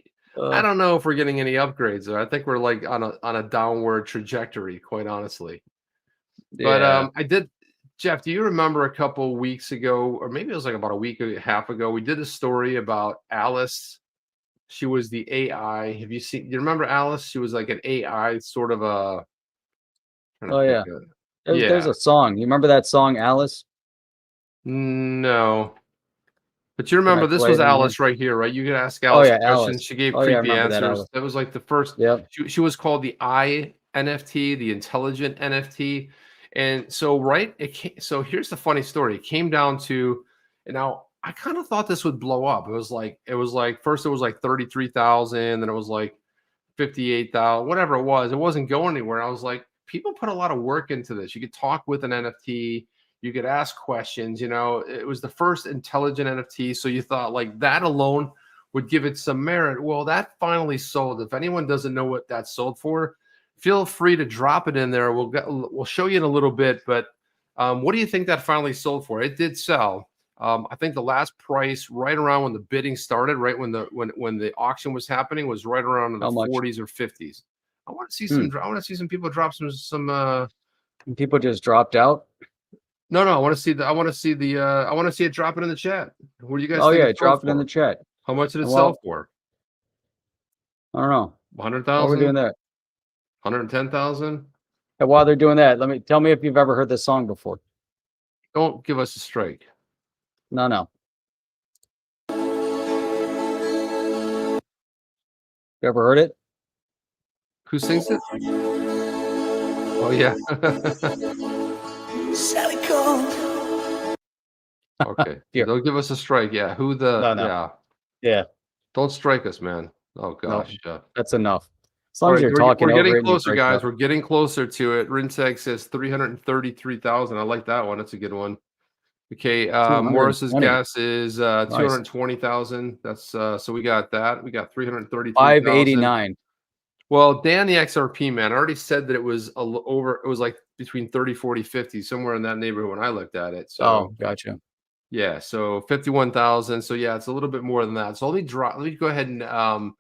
I don't know if we're getting any upgrades there. I think we're like on a downward trajectory, quite honestly. But yeah. I did, Jeff. Do you remember a couple weeks ago, or maybe it was like about a week and a half ago? We did a story about Alice. She was the AI. Have you seen? You remember Alice? She was like an AI, sort of a. Oh yeah. There's Yeah. a song. You remember that song, Alice? No. But you Can I remember this play was it on here? Alice right here, right? You could ask Oh Alice yeah, questions. Alice. She gave Oh yeah, I creepy remember that answers. Alice. That was like the first. Yep. She was called the NFT, the Intelligent NFT. And so, right, so here's the funny story. It came down to, and now I kind of thought this would blow up. It was like first it was like 33,000, then it was like 58,000, whatever it was. It wasn't going anywhere. I was like, people put a lot of work into this. You could talk with an NFT, you could ask questions. It was the first intelligent NFT. So you thought like that alone would give it some merit. Well, that finally sold. If anyone doesn't know what that sold for, feel free to drop it in there. We'll show you in a little bit. But what do you think that finally sold for? It did sell. I think the last price, right around when the bidding started, right when the auction was happening, was right around in the 40s or 50s. I want to see some. I want to see some people drop some. People just dropped out. No, I want to see I want to see it drop it in the chat. What do you guys? Oh think yeah, it sold drop it in for? the chat. How much did it Well, sell for? I don't know. 100,000. While we're doing that, 110,000. and while they're doing that, tell me if you've ever heard this song before. Don't give us a strike. No. You ever heard it? Who sings it? Oh yeah. Sally called. Okay. Here. Don't give us a strike. Yeah. Who the? No. Yeah. Yeah, Don't strike us, man. Oh gosh. Yeah. that's enough. As All long as right, you're talking we're over getting it and you closer, break it guys. up. We're getting closer to it. Rinteg says 333,000. I like that one. That's a good one. Okay. Morris's 220. guess is 220,000. That's so we got that. We got 333,000. 589. Well, Dan the XRP man already said that it was over. It was like between 30, 40, 50, somewhere in that neighborhood when I looked at it. So Oh, gotcha. Yeah, so 51,000. So yeah, it's a little bit more than that. So let me go ahead and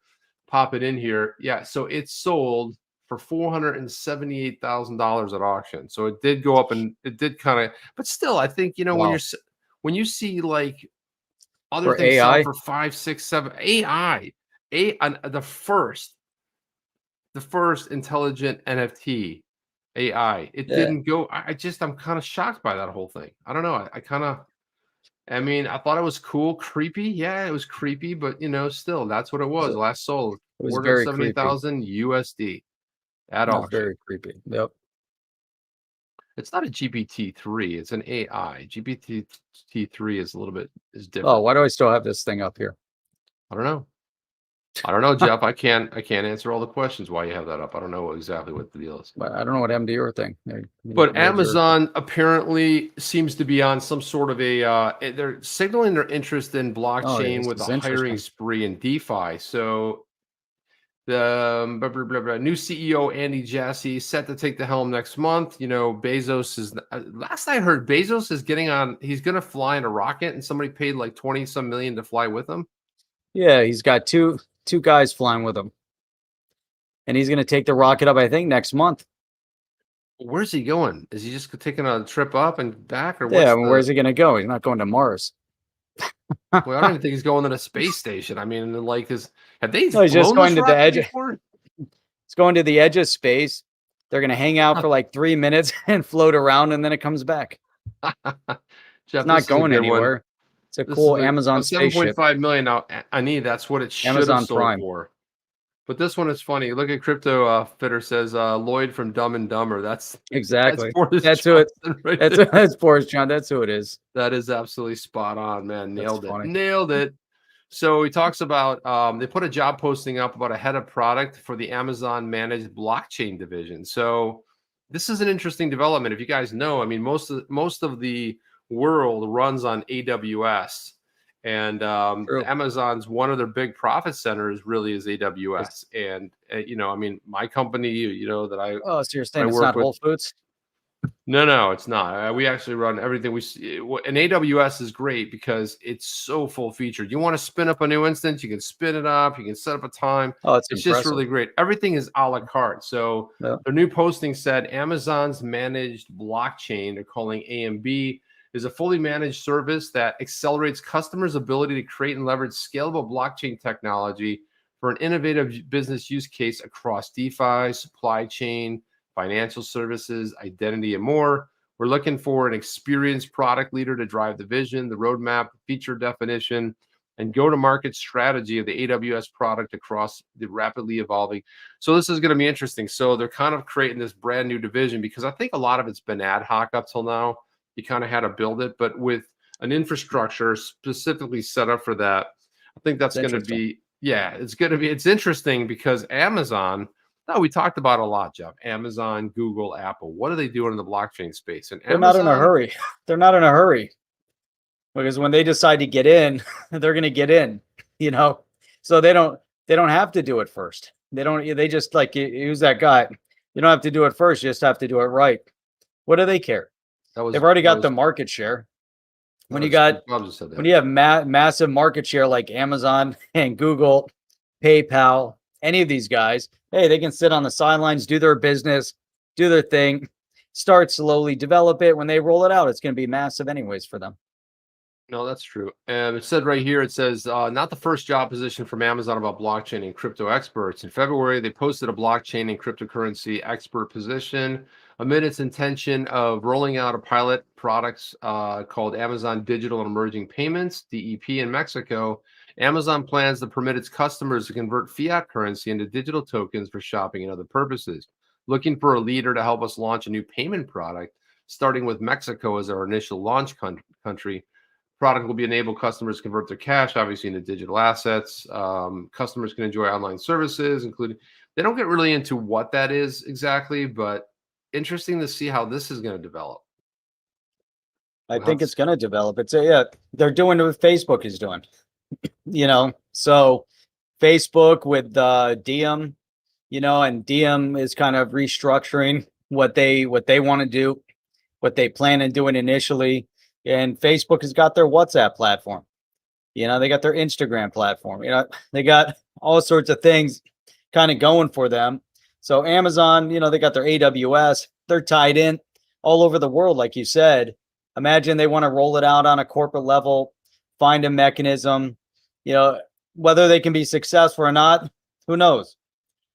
pop it in here. Yeah, so it sold for $478,000 at auction. So it did go up, and it did kind of, but still, I think, when Wow. when you see like other For things selling AI, for 5, 6, 7 AI, the first intelligent NFT AI, it yeah. didn't go. I'm kind of shocked by that whole thing. I don't know. I kind of, I mean, I thought it was cool, creepy. Yeah, it was creepy, but still, that's what it was. So Last sold it was very creepy. 470,000 USD at It was auction. very creepy. Yep. It's not a GPT-3, it's an AI. GPT-3 is a little bit is Oh, different. why do I still have this thing up here? I don't know. I don't know, Jeff. I can't answer all the questions why you have that up. I don't know exactly what the deal is. But I don't know what happened to your thing. But Where's your? Amazon apparently seems to be on some sort of they're signaling their interest in Oh, yeah, blockchain this with a is hiring interesting. spree in DeFi. So the new CEO Andy Jassy set to take the helm next month. Bezos is last I heard, Bezos is getting on. He's going to fly in a rocket, and somebody paid like 20 some million to fly with him. Yeah, he's got two guys flying with him, and he's going to take the rocket up, I think, next month. Where's he going? Is he just taking a trip up and back, or Yeah, what's I mean, where's he going to go? He's not going to Mars. Well, I don't even think he's going to the space station. I mean, like, have they No, he's just flown this going to the rocket edge. before? It's going to the edge of space. They're going to hang out for like 3 minutes and float around, and then it comes back. It's Jeff, not this is a going good one. anywhere. It's a This is cool Amazon spaceship. 7.5 million now. I need that's what it should have Amazon sold Prime. for. But this one is funny. Look at Crypto Fitter says Lloyd from Dumb and Dumber. That's Exactly. Boris That's who it. Johnson right That's there. that's Boris John. That's who it is. That is absolutely spot on, man. That's Nailed it. funny. Nailed it. So he talks about they put a job posting up about a head of product for the Amazon managed blockchain division. So this is an interesting development. If you guys know, I mean, most of the world runs on AWS, and True. Amazon's one of their big profit centers really is AWS. And I mean, my company, that Oh, so you're I saying it's work not with. Whole Foods? No, it's not. We actually run everything we see. And AWS is great because it's so full featured. You want to spin up a new instance, you can spin it up, you can set up a time. Oh, it's It's just impressive. really great. Everything is a la carte. So Yeah. their new posting said Amazon's managed blockchain, they're calling AMB, is a fully managed service that accelerates customers' ability to create and leverage scalable blockchain technology for an innovative business use case across DeFi, supply chain, financial services, identity, and more. We're looking for an experienced product leader to drive the vision, the roadmap, feature definition, and go-to-market strategy of the AWS product across the rapidly evolving. So this is going to be interesting. So they're kind of creating this brand new division because I think a lot of it's been ad hoc up till now. You kind of had to build it, but with an infrastructure specifically set up for that, I think that's going to be, it's interesting because Amazon, no, we talked about a lot, Jeff. Amazon, Google, Apple. What are they doing in the blockchain space? And They're not in a Amazon, hurry. They're not in a hurry because when they decide to get in, they're going to get in. So they don't have to do it first. They just like use that guy. You don't have to do it first. You just have to do it right. What do they care? They've already got the market share. When you have massive market share like Amazon and Google, PayPal, any of these guys, hey, they can sit on the sidelines, do their business, do their thing, start slowly, develop it. When they roll it out, it's going to be massive anyways for them. No, that's true. It said right here, it says, not the first job position from Amazon about blockchain and crypto experts. In February, they posted a blockchain and cryptocurrency expert position amid its intention of rolling out a pilot products called Amazon Digital and Emerging Payments, DEP, in Mexico. Amazon plans to permit its customers to convert fiat currency into digital tokens for shopping and other purposes. Looking for a leader to help us launch a new payment product, starting with Mexico as our initial launch country. Product will be enable customers to convert their cash, obviously, into digital assets. Customers can enjoy online services, including, they don't get really into what that is exactly, but interesting to see how this is going to develop. I think it's going to develop. They're doing what Facebook is doing, so Facebook with Diem, and Diem is kind of restructuring what they want to do, what they plan on doing initially. And Facebook has got their WhatsApp platform. You know, they got their Instagram platform. You know, they got all sorts of things kind of going for them. So Amazon, you know, they got their AWS. They're tied in all over the world, like you said. Imagine they want to roll it out on a corporate level, find a mechanism. You know, whether they can be successful or not, who knows?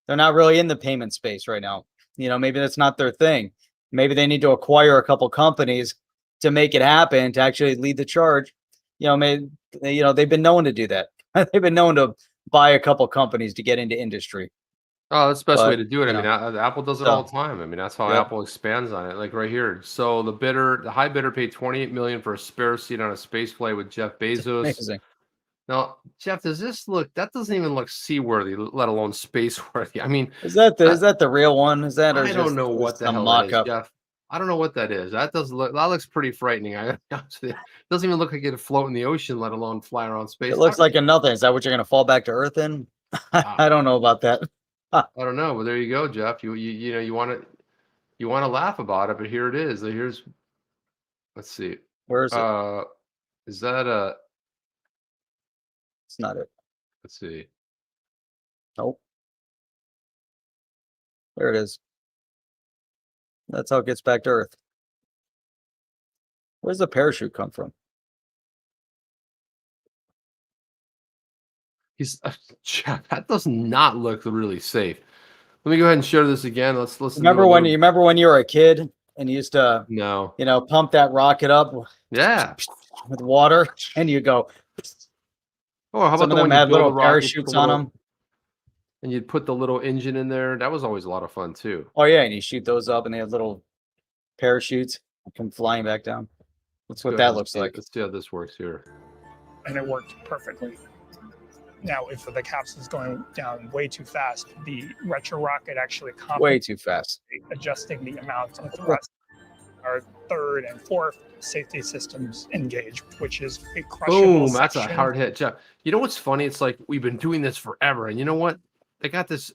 They're not really in the payment space right now. You know, maybe that's not their thing. Maybe they need to acquire a couple companies to make it happen, to actually lead the charge. You know, maybe, you know, they've been known to do that. They've been known to buy a couple companies to get into industry. Oh, that's the best way But, to do it. I you mean, know, Apple does it all so the time. I mean, that's how yep, Apple expands on it. Like right here. So the high bidder paid 28 million for a spare seat on a space flight with Jeff it's Bezos. amazing. Now, Jeff, does this look? That doesn't even look seaworthy, let alone space worthy. I mean, Is that that, the real one? Is that or I don't just know what is the a hell that mock is, up? Jeff. I don't know what that is. That does look. That looks pretty frightening. I it doesn't even look like it'd float in the ocean, let alone fly around It space. looks like a nothing. Is that what you're gonna fall back to Earth in? I, I don't know about that. I don't know, but there you go, Jeff. You know you want to laugh about it, but here it is. Here's let's see. Where is it? Uh, is that a It's not it. let's see. Nope. There it is. That's how it gets back to Earth. Where's the parachute come from? He's Jeff, that does not look really safe. Let me go ahead and share this again. Let's listen to a Remember when little. you remember when you were a kid and you used to, No. you know, pump that rocket up Yeah. with water and you go. Oh, how about Some of the them one you had build little the rocket, put the parachutes on little, them. and you'd put the little engine in there? That was always a lot of fun too. Oh yeah, and you shoot those up and they have little parachutes come flying back down. That's Let's go what ahead that and looks see. like. Let's see how this works here. And it worked perfectly. Now, if the capsule is going down way too fast, the retro rocket actually Way compensates, too fast. adjusting the amount of thrust. Our third and fourth safety systems engage, which is a crushable Boom, that's a section. hard hit, Jeff. You know what's funny? It's like we've been doing this forever, and you know what? They got this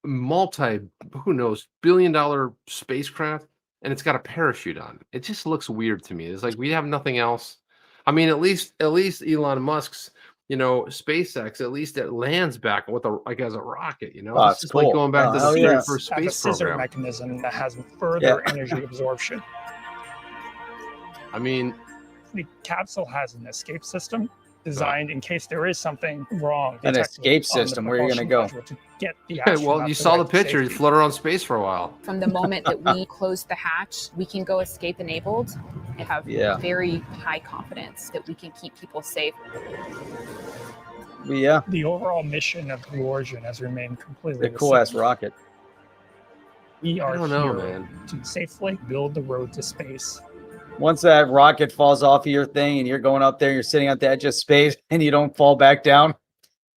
multi, who knows, billion-dollar spacecraft, and it's got a parachute on it. It just looks weird to me. It's like we have nothing else. I mean, at least Elon Musk's, you know, SpaceX, at least it lands back with a like as a rocket. You know, Oh, this it's is like cool. going back Oh, to the hell very yeah. first Have a space scissor program. mechanism that has further energy absorption. I mean, The capsule has an escape system designed in case there is something wrong. An detected escape on the system. Where are you gonna propulsion go? module to get the well, astronaut you to saw the right picture. You safety. float around space for a while. From the moment that we close the hatch, we can go escape enabled and have Yeah. very high confidence that we can keep people safe. Yeah, The overall mission of Blue Origin has remained completely the the cool ass same. rocket. We I are don't know, here man. to safely build the road to space. Once that rocket falls off of your thing and you're going up there, you're sitting at the edge of space and you don't fall back down,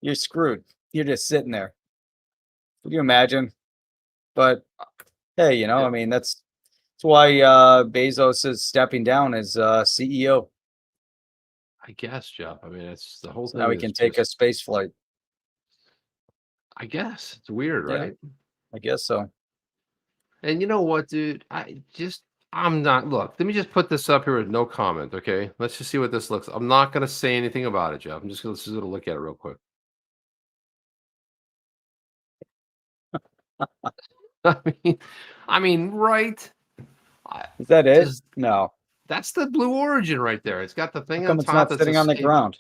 you're screwed. You're just sitting there. Could you imagine? But hey, you know, I mean, that's why Bezos is stepping down as CEO. I guess, Jeff. I mean, it's the whole So thing. now he is can take a just- space flight. I guess it's weird, Yeah. right? I guess so. And you know what, dude? I'm not. Look, let me just put this up here with no comment, okay? Let's just see what this looks. I'm not gonna say anything about it, Jeff. Let's just gonna look at it real quick. I mean, right? Is that it? Just- No. That's the Blue Origin right there. It's got the thing How come on it's top not that's sitting on the ground?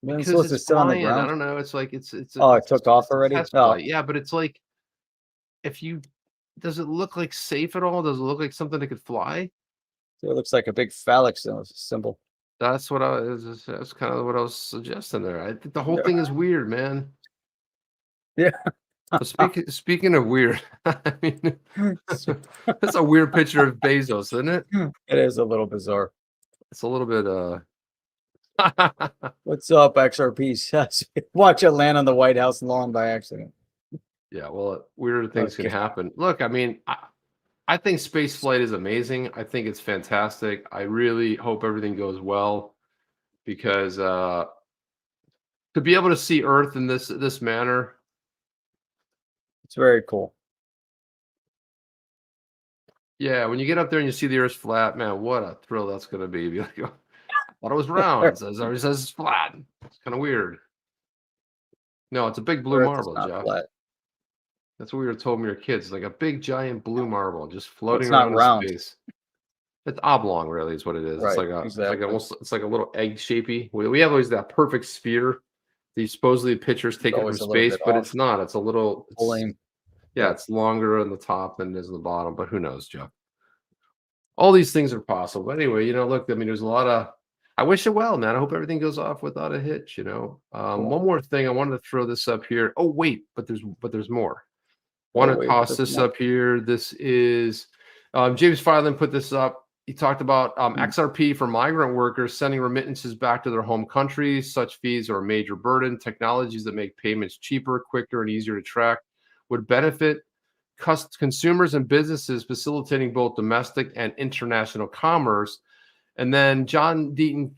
Isn't it because supposed to it's sit on the flying. I ground? don't know. It's like it's. Oh, it it's took a- off it's a already? test Oh. flight. Yeah, but it's like if you does it look like safe at all? Does it look like something that could fly? So it looks like a big phallic symbol. That's kind of what I was suggesting there. I think the whole Yeah. thing is weird, man. Yeah. But speaking of weird, I mean, that's a weird picture of Bezos, isn't it? It is a little bizarre. It's a little bit What's up, XRP? Watch it land on the White House lawn by accident. yeah, well, weirder things can Okay. happen. Look, I mean, I think space flight is amazing. I think it's fantastic. I really hope everything goes well because to be able to see Earth in this manner, It's very cool. Yeah, when you get up there and you see the Earth's flat, man, what a thrill that's going to be. You'd be like, "Oh, I thought it was round. It already says it's flat. It's kind of weird. No, it's a big blue Earth is marble, not Jeff. flat. That's what we were told when we were kids. It's like a big, giant blue marble just Well, it's floating not around in round. space. It's oblong, really, is what it is. Right, It's like a, exactly. it's like a little egg shapey. We have always that perfect sphere. These supposedly pictures taken from always a little space, bit but off. it's not. It's a little. Lame. Yeah, it's longer on the top than it is on the bottom. But who knows, Jeff? All these things are possible. But anyway, look, I mean, there's a lot of. I wish it well, man. I hope everything goes off without a hitch. Cool. One more thing. I wanted to throw this up here. Oh wait, but there's more. Oh, Want to wait, toss but this there's more. up here. This is James Filan put this up. He talked about XRP for migrant workers sending remittances back to their home countries. Such fees are a major burden. Technologies that make payments cheaper, quicker, and easier to track would benefit consumers and businesses, facilitating both domestic and international commerce. And then John Deaton,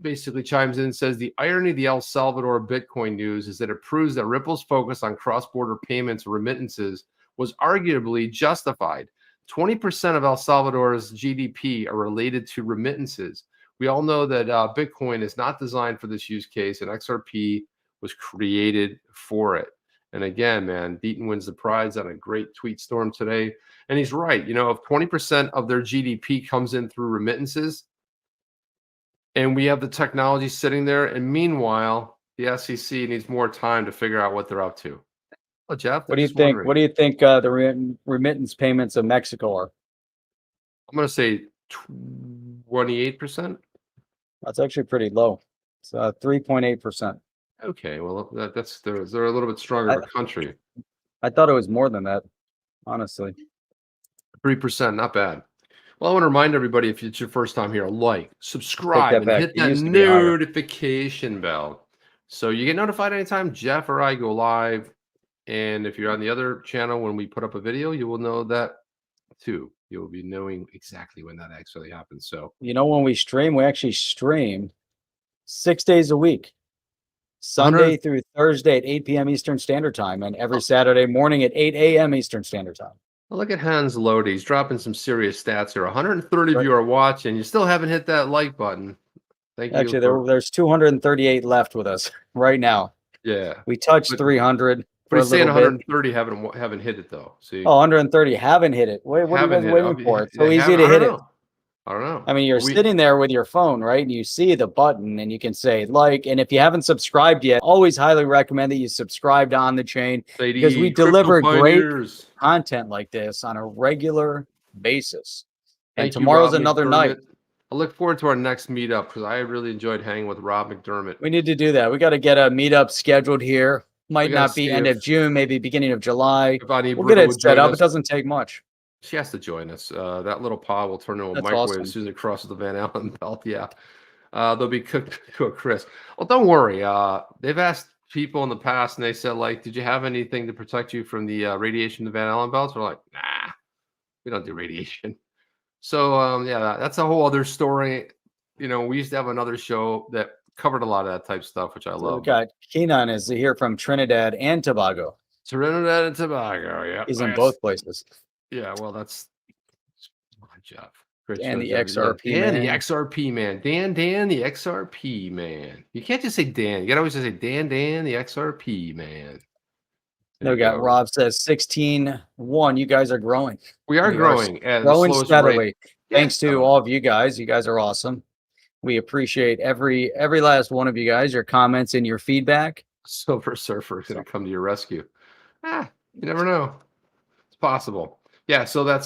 basically chimes in and says the irony of the El Salvador Bitcoin news is that it proves that Ripple's focus on cross-border payments and remittances was arguably justified. 20% of El Salvador's GDP are related to remittances. We all know that Bitcoin is not designed for this use case, and XRP was created for it. And again, man, Deaton wins the prize on a great tweet storm today. And he's right. If 20% of their GDP comes in through remittances, and we have the technology sitting there, and meanwhile, the SEC needs more time to figure out what they're up to. Well, Jeff, What do you think? What do you think the remittance payments of Mexico are? I'm going to say 28%. That's actually pretty low. It's 3.8%. Okay, well, they're a little bit stronger of a country. I thought it was more than that, honestly. 3%, not bad. Well, I want to remind everybody, if it's your first time here, subscribe, and back. hit It that used to be higher. notification bell so you get notified anytime Jeff or I go live. And if you're on the other channel when we put up a video, you will know that too. You will be knowing exactly when that actually happens. So when we stream, we actually stream 6 days a week. Sunday through Thursday at 8 p.m. Eastern Standard Time, and every Saturday morning at 8 a.m. Eastern Standard Time. Well, look at Hans Lodi. He's dropping some serious stats here. 130 of you are watching. You still haven't hit that like button. Thank you. Actually, there's 238 left with us right now. Yeah. We touched 300. But he's saying 130 haven't hit it though. See? Oh, 130 haven't hit it. What are you guys waiting for? It's so easy to hit it. I don't know. I mean, you're sitting there with your phone, right? And you see the button and you can say like, and if you haven't subscribed yet, always highly recommend that you subscribed on the chain, because we deliver great content like this on a regular basis. And tomorrow's another night. I look forward to our next meetup because I really enjoyed hanging with Rob McDermott. We need to do that. We got to get a meetup scheduled here. Might not be end of June, maybe beginning of July. We'll get it set up. It doesn't take much. She has to join us. That little pod will turn into a microwave as soon as it crosses the Van Allen belt. Yeah. They'll be cooked to a crisp. Well, don't worry. They've asked people in the past, and they said, like, did you have anything to protect you from the radiation of the Van Allen belts? We're like, nah, we don't do radiation. So, yeah, that's a whole other story. We used to have another show that covered a lot of that type stuff, which I love. We got Keenan is here from Trinidad and Tobago. Trinidad and Tobago, yeah. He's in both places. Yeah, well, that's Jeff. And the XRP man. The XRP man. Dan, the XRP man. You can't just say Dan. You gotta always say Dan, the XRP man. We got Rob says 16-1. You guys are growing. We are growing. Growing steadily. Thanks to all of you guys. You guys are awesome. We appreciate every last one of you guys, your comments and your feedback. Silver Surfer is going to come to your rescue. You never know. It's possible. Yeah, so that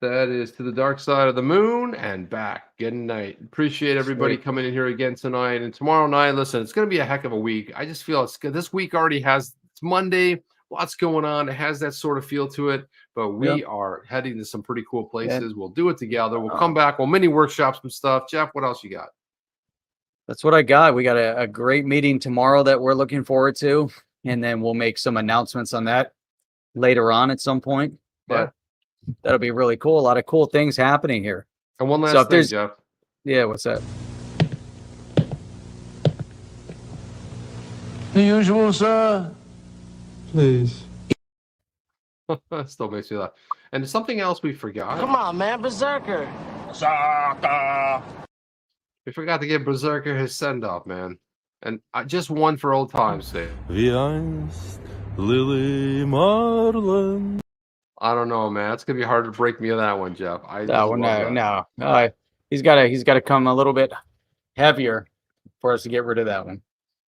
is To the Dark Side of the Moon and back. Good night. Appreciate everybody coming in here again tonight. And tomorrow night, listen, it's going to be a heck of a week. I just feel it's good. This week already it's Monday. Lots going on. It has that sort of feel to it, but we are heading to some pretty cool places. We'll do it together. We'll come back. We'll mini workshop some stuff. Jeff, what else you got? That's what I got. We got a great meeting tomorrow that we're looking forward to, and then we'll make some announcements on that later on at some point. But that'll be really cool. A lot of cool things happening here. And one last thing, Jeff. Yeah, what's that? The usual, sir. Please. Still makes me laugh. And something else we forgot. Come on, man, Berserker. We forgot to give Berserker his send off, man. And just one for old times' sake. Wie einst Lily Marlin. I don't know, man. It's gonna be hard to break me of that one, Jeff. I That just one, love that. no. He's gotta come a little bit heavier for us to get rid of that one.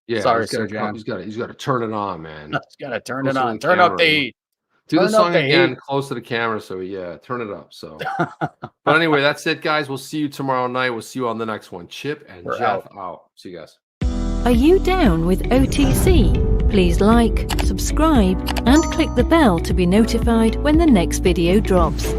Yeah, Sorry, he's gotta Sir come- John. he's got to turn it on, man. He's gotta turn Close it to on. the Turn up camera, the you know. heat. Do the Turn up song the again, heat. close to the camera. So yeah, turn it up. So, but anyway, that's it, guys. We'll see you tomorrow night. We'll see you on the next one. Chip and We're Jeff out. See you guys. Are you down with OTC? Please like, subscribe, and click the bell to be notified when the next video drops.